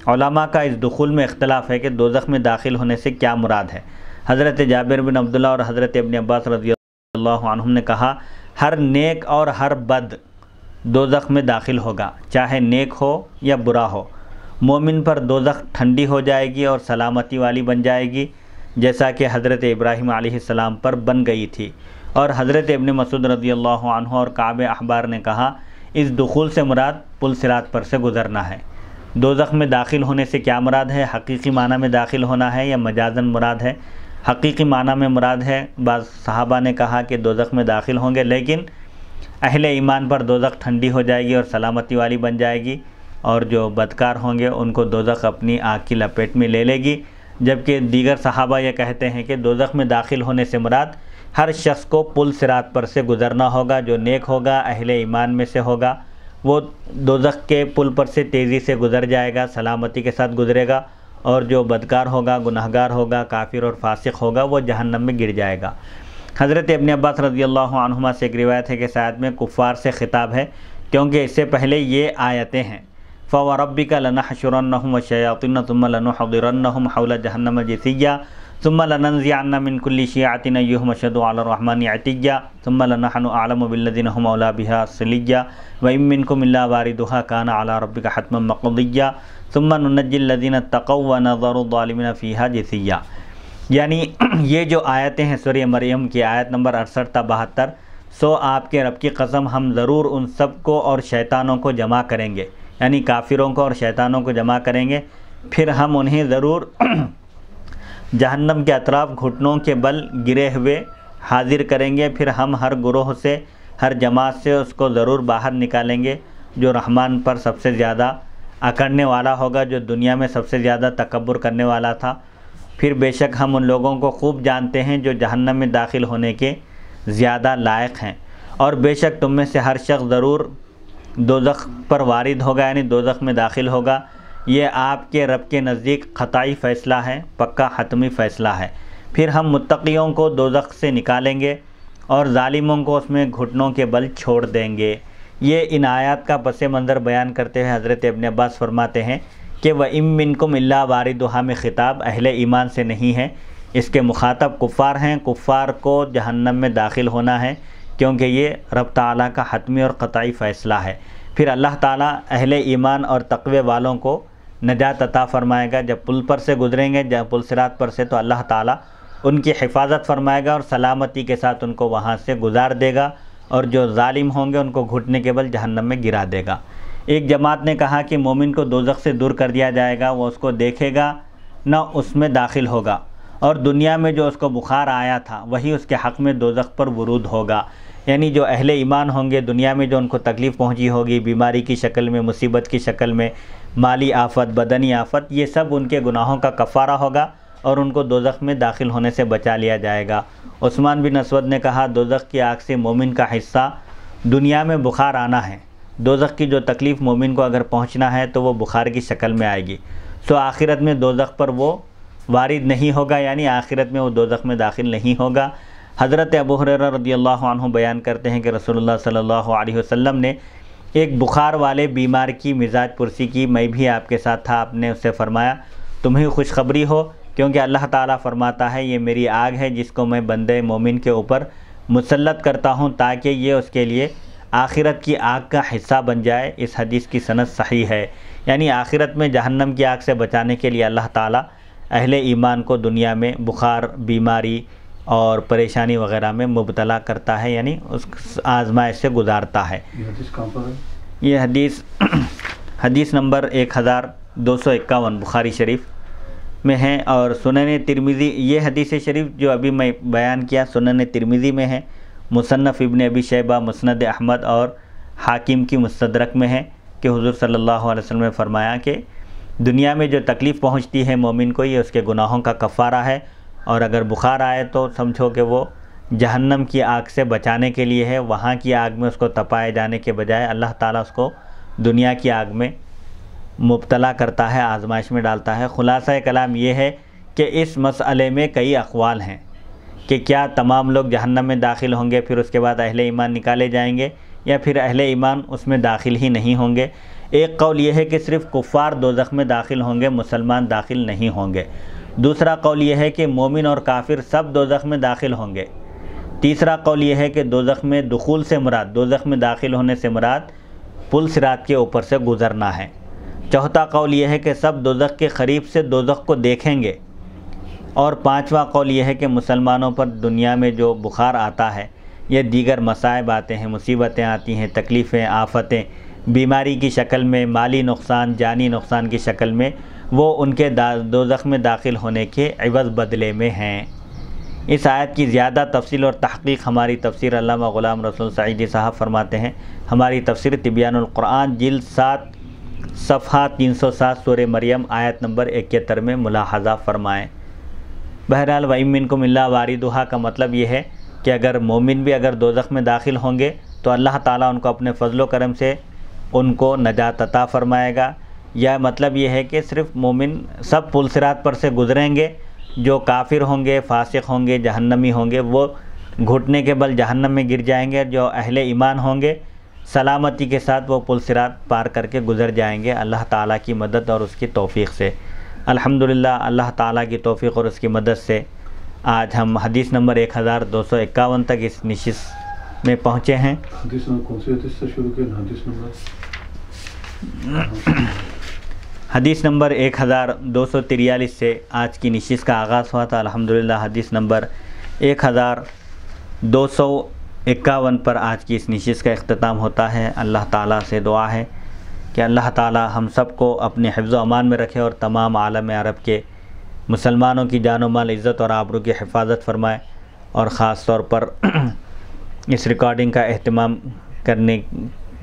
علماء کا اس دخول میں اختلاف ہے کہ دوزخ میں داخل ہونے سے کیا مراد ہے۔ حضرت جابر بن عبداللہ اور حضرت ابن عباس رضی اللہ عنہم نے کہا ہر نیک اور ہر بد دوزخ میں داخل ہوگا، چاہے نیک ہو یا برا ہو۔ مومن پر دوزخ ٹھنڈی ہو جائے گی اور سلامتی والی بن جائے گی، جیسا کہ حضرت ابراہیم علیہ السلام پر بن گئی تھی۔ اور حضرت ابن مسعود رضی اللہ عنہ اور کعب احبار نے کہا اس دخول سے مراد پل صراط پر سے گزرنا ہے۔ دوزخ میں داخل ہونے سے کیا مراد ہے؟ حقیقی معنی میں داخل ہونا ہے یا مجازاً مراد ہے؟ حقیقی معنی میں مراد ہے۔ بعض صحابہ نے کہا کہ دوزخ میں داخل ہوں گے، لیکن اہل ایمان پر دوزخ ٹھنڈی ہو جائے گی اور سلامتی والی بن جائے گی، اور جو بدکار ہوں گے ان کو دوزخ اپنی آگ کی لپیٹ میں لے لے گی۔ جبکہ دیگر صحابہ یہ کہتے ہیں کہ دوزخ میں داخل ہونے سے مراد ہر شخص کو پل صراط پر سے گزرنا ہوگا. جو نیک ہوگا، اہل ایمان میں سے ہوگا، وہ دوزخ کے پل پر سے تیزی سے گزر جائے گا، سلامتی کے ساتھ گزرے گا. اور جو بدکار ہوگا، گناہگار ہوگا، کافر اور فاسق ہوگا، وہ جہنم میں گر جائے گا. حضرت ابن عباس رضی اللہ عنہما سے ایک روایت ہے کہ اس آیت میں کفار سے خطاب ہے، کیونکہ اس سے پہلے یہ آیتیں ہیں فَوَرَبِّكَ لَنَحْشُرَنَّهُمْ وَالشَّيَاطِينَ ثُمَّ لَنُحْضِرَنَّهُمْ حَوْلَ جَهَنَّمَ جِثِيًّا ثُمَّ لَنَنزِعَنَّ مِنْ كُلِّ شِيعَةٍ أَيُّهُمْ أَشَدُّ عَلَى الرَّحْمَنِ عِتِيًّا ثُمَّ لَنَحْنُ أَعْلَمُ بِالَّذِينَ هُمْ أَوْلَىٰ بِهَا صِلِيًّا وَإِن مِّنكُمْ إِلَّا وَارِدُهَا كَانَ عَلَىٰ رَبِّكَ حَتْمًا مَّقْضِيًّا ثُمَّ نُنَجِّي الَّذِينَ اتَّقَوْا وَنَذَرُ الظَّالِمِينَ فِيهَا جِثِيًّا. یعنی یہ جو آیتیں ہیں سورہ مریم کی آیت نمبر 68 تا 72، سو آپ کے رب کی قسم ہم ضرور ان سب کو اور شیطانوں کو جمع کریں گے، یعنی کافروں کو اور شیطانوں کو جمع کریں گے، پھر ہم انہیں ضرور جہنم کے اطراف گھٹنوں کے بل گرے ہوئے حاضر کریں گے. پھر ہم ہر گروہ سے، ہر جماعت سے اس کو ضرور باہر نکالیں گے جو رحمان پر سب سے زیادہ اکڑنے والا ہوگا، جو دنیا میں سب سے زیادہ تکبر کرنے والا تھا. پھر بے شک ہم ان لوگوں کو خوب جانتے ہیں جو جہنم میں داخل ہونے کے زیادہ لائق ہیں، اور بے شک تم میں سے ہر شخص ضرور دوزخ پر وارد ہوگا، یعنی دوزخ میں داخل ہوگا. یہ آپ کے رب کے نزدیک قطعی فیصلہ ہے، پکا حتمی فیصلہ ہے. پھر ہم متقیوں کو دوزخ سے نکالیں گے اور ظالموں کو اس میں گھٹنوں کے بل چھوڑ دیں گے. یہ ان آیات کا پس منظر بیان کرتے ہوئے حضرت ابن عباس فرماتے ہیں کہ وَإِن مِّنكُمْ إِلَّا وَارِدُهَا میں خطاب اہل ایمان سے نہیں ہے، اس کے مخاطب کفار ہیں. کفار کو جہنم میں داخل ہونا ہے، کیونکہ یہ رب تعالیٰ کا حتمی اور قطعی فیصلہ ہے. پھر اللہ تعالیٰ اہل ایمان اور تقوی والوں کو نجات عطا فرمائے گا. جب پل پر سے گزریں گے، جب پل صراط پر سے، تو اللہ تعالیٰ ان کی حفاظت فرمائے گا اور سلامتی کے ساتھ ان کو وہاں سے گزار دے گا، اور جو ظالم ہوں گے ان کو گھٹنے کے بل جہنم میں گرا دے گا. ایک جماعت نے کہا کہ مومن کو دوزخ سے دور کر دیا جائے گا، وہ اس کو دیکھے گا نہ اس میں داخل ہوگا، اور دنیا میں جو اس کو بخار آیا تھا وہی اس کے حق میں دوزخ پر ورود ہوگا. یعنی جو اہل ایمان ہوں گے، دنیا میں جو ان کو تکلیف پہنچی ہوگی، بیماری کی شکل میں، مصیبت کی شکل میں، مالی آفت، بدنی آفت، یہ سب ان کے گناہوں کا کفارہ ہوگا اور ان کو دوزخ میں داخل ہونے سے بچا لیا جائے گا. عثمان بن اسود نے کہا دوزخ کی آگ سے مومن کا حصہ دنیا میں بخار آنا ہے. دوزخ کی جو تکلیف مومن کو اگر پہنچنا ہے تو وہ بخار کی شکل میں آئے گی. سو آخرت میں دوزخ پر وہ وارد نہیں ہوگا، یعنی آخرت میں وہ دوزخ میں داخل نہیں ہوگا. حضرت ابو ہریرہ رضی اللہ عنہ بیان کرتے ہیں کہ رسول اللہ صلی اللہ علیہ وسلم نے ایک بخار والے بیمار کی مزاج پرسی کی. میں بھی آپ کے ساتھ تھا. آپ نے اس سے فرمایا تمہیں خوشخبری ہو، کیونکہ اللہ تعالیٰ فرماتا ہے یہ میری آگ ہے جس کو میں بندے مومن کے اوپر مسلط کرتا ہوں تاکہ یہ اس کے لیے آخرت کی آگ کا حصہ بن جائے. اس حدیث کی سند صحیح ہے. یعنی آخرت میں جہنم کی آگ سے بچانے کے لیے اللہ تعالیٰ اہل ایمان کو دنیا میں بخار، بیماری اور پریشانی وغیرہ میں مبتلا کرتا ہے، یعنی اس آزمائش سے گزارتا ہے. یہ حدیث کہاں پر ہے؟ یہ حدیث نمبر 1251 بخاری شریف میں ہے، اور سنن ترمذی، یہ حدیث شریف جو ابھی میں بیان کیا سنن ترمذی میں ہے، مصنف ابن ابی شیبہ، مسند احمد اور حاکم کی مستدرک میں ہے کہ حضور صلی اللہ علیہ وسلم نے فرمایا کہ دنیا میں جو تکلیف پہنچتی ہے مومن کو یہ اس کے گناہوں کا کفارہ ہے، اور اگر بخار آئے تو سمجھو کہ وہ جہنم کی آگ سے بچانے کے لیے ہے. وہاں کی آگ میں اس کو تپائے جانے کے بجائے اللہ تعالیٰ اس کو دنیا کی آگ میں مبتلا کرتا ہے، آزمائش میں ڈالتا ہے. خلاصہ کلام یہ ہے کہ اس مسئلے میں کئی اقوال ہیں کہ کیا تمام لوگ جہنم میں داخل ہوں گے، پھر اس کے بعد اہل ایمان نکالے جائیں گے، یا پھر اہل ایمان اس میں داخل ہی نہیں ہوں گے. ایک قول یہ ہے کہ صرف کفار دوزخ میں داخل ہوں گے، مسلمان داخل نہیں ہوں گے. دوسرا قول یہ ہے کہ مومن اور کافر سب دوزخ میں داخل ہوں گے. تیسرا قول یہ ہے کہ دوزخ میں دخول سے مراد، دوزخ میں داخل ہونے سے مراد پل صراط کے اوپر سے گزرنا ہے. چوتھا قول یہ ہے کہ سب دوزخ کے قریب سے دوزخ کو دیکھیں گے. اور پانچواں قول یہ ہے کہ مسلمانوں پر دنیا میں جو بخار آتا ہے یا دیگر مصائب آتے ہیں، مصیبتیں آتی ہیں، تکلیفیں، آفتیں، بیماری کی شکل میں، مالی نقصان، جانی نقصان کی شکل میں، وہ ان کے دوزخ میں داخل ہونے کے عوض بدلے میں ہیں. اس آیت کی زیادہ تفصیل اور تحقیق ہماری تفسیر علامہ غلام رسول سعیدی صاحب فرماتے ہیں. ہماری تفسیر تبیان القرآن جلد 7 صفحہ 307 سورہ مریم آیت نمبر 71 میں ملاحظہ فرمائیں. بہرحال وَإِن مِّنكُمْ إِلَّا وَارِدُهَا کا مطلب یہ ہے کہ اگر مومن بھی اگر دوزخ میں داخل ہوں گے تو اللہ تعالیٰ ان کو اپنے فضل و کرم سے ان کو نجات عطا فرمائے گا، یا مطلب یہ ہے کہ صرف مومن سب پل صراط پر سے گزریں گے، جو کافر ہوں گے، فاسق ہوں گے، جہنمی ہوں گے، وہ گھٹنے کے بل جہنم میں گر جائیں گے، جو اہل ایمان ہوں گے سلامتی کے ساتھ وہ پل صراط پار کر کے گزر جائیں گے اللہ تعالیٰ کی مدد اور اس کی توفیق سے۔ الحمدللہ اللہ تعالیٰ کی توفیق اور اس کی مدد سے آج ہم حدیث نمبر 1251 تک اس نشست میں پہنچے ہیں۔ حدیث نمبر کون سی حدیث سے شروع کیا؟ حدیث نمبر حدیث نمبر 1243 سے آج کی نشست کا آغاز ہوا تھا۔ الحمدللہ حدیث نمبر 1251 پر آج کی اس نشست کا اختتام ہوتا ہے۔ اللہ تعالیٰ سے دعا ہے کہ اللہ تعالیٰ ہم سب کو اپنے حفظ و امان میں رکھے اور تمام عالم عرب کے مسلمانوں کی جان و مال، عزت اور آبرو کی حفاظت فرمائے، اور خاص طور پر اس ریکارڈنگ کا اہتمام کرنے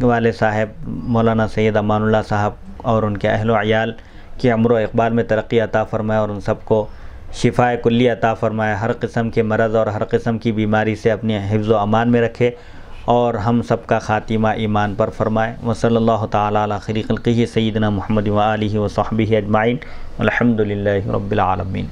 والے صاحب مولانا سید امان اللہ صاحب اور ان کے اہل و عیال کی عمر و اقبال میں ترقی عطا فرمائے، اور ان سب کو شفاء کلی عطا فرمائے، ہر قسم کے مرض اور ہر قسم کی بیماری سے اپنے حفظ و امان میں رکھے، اور ہم سب کا خاتمہ ایمان پر فرمائے۔ وصلی اللہ تعالیٰ علی خیر خلقہ سیدنا محمد و آلہ و صحبہ اجمعین، الحمدللہ رب العالمین۔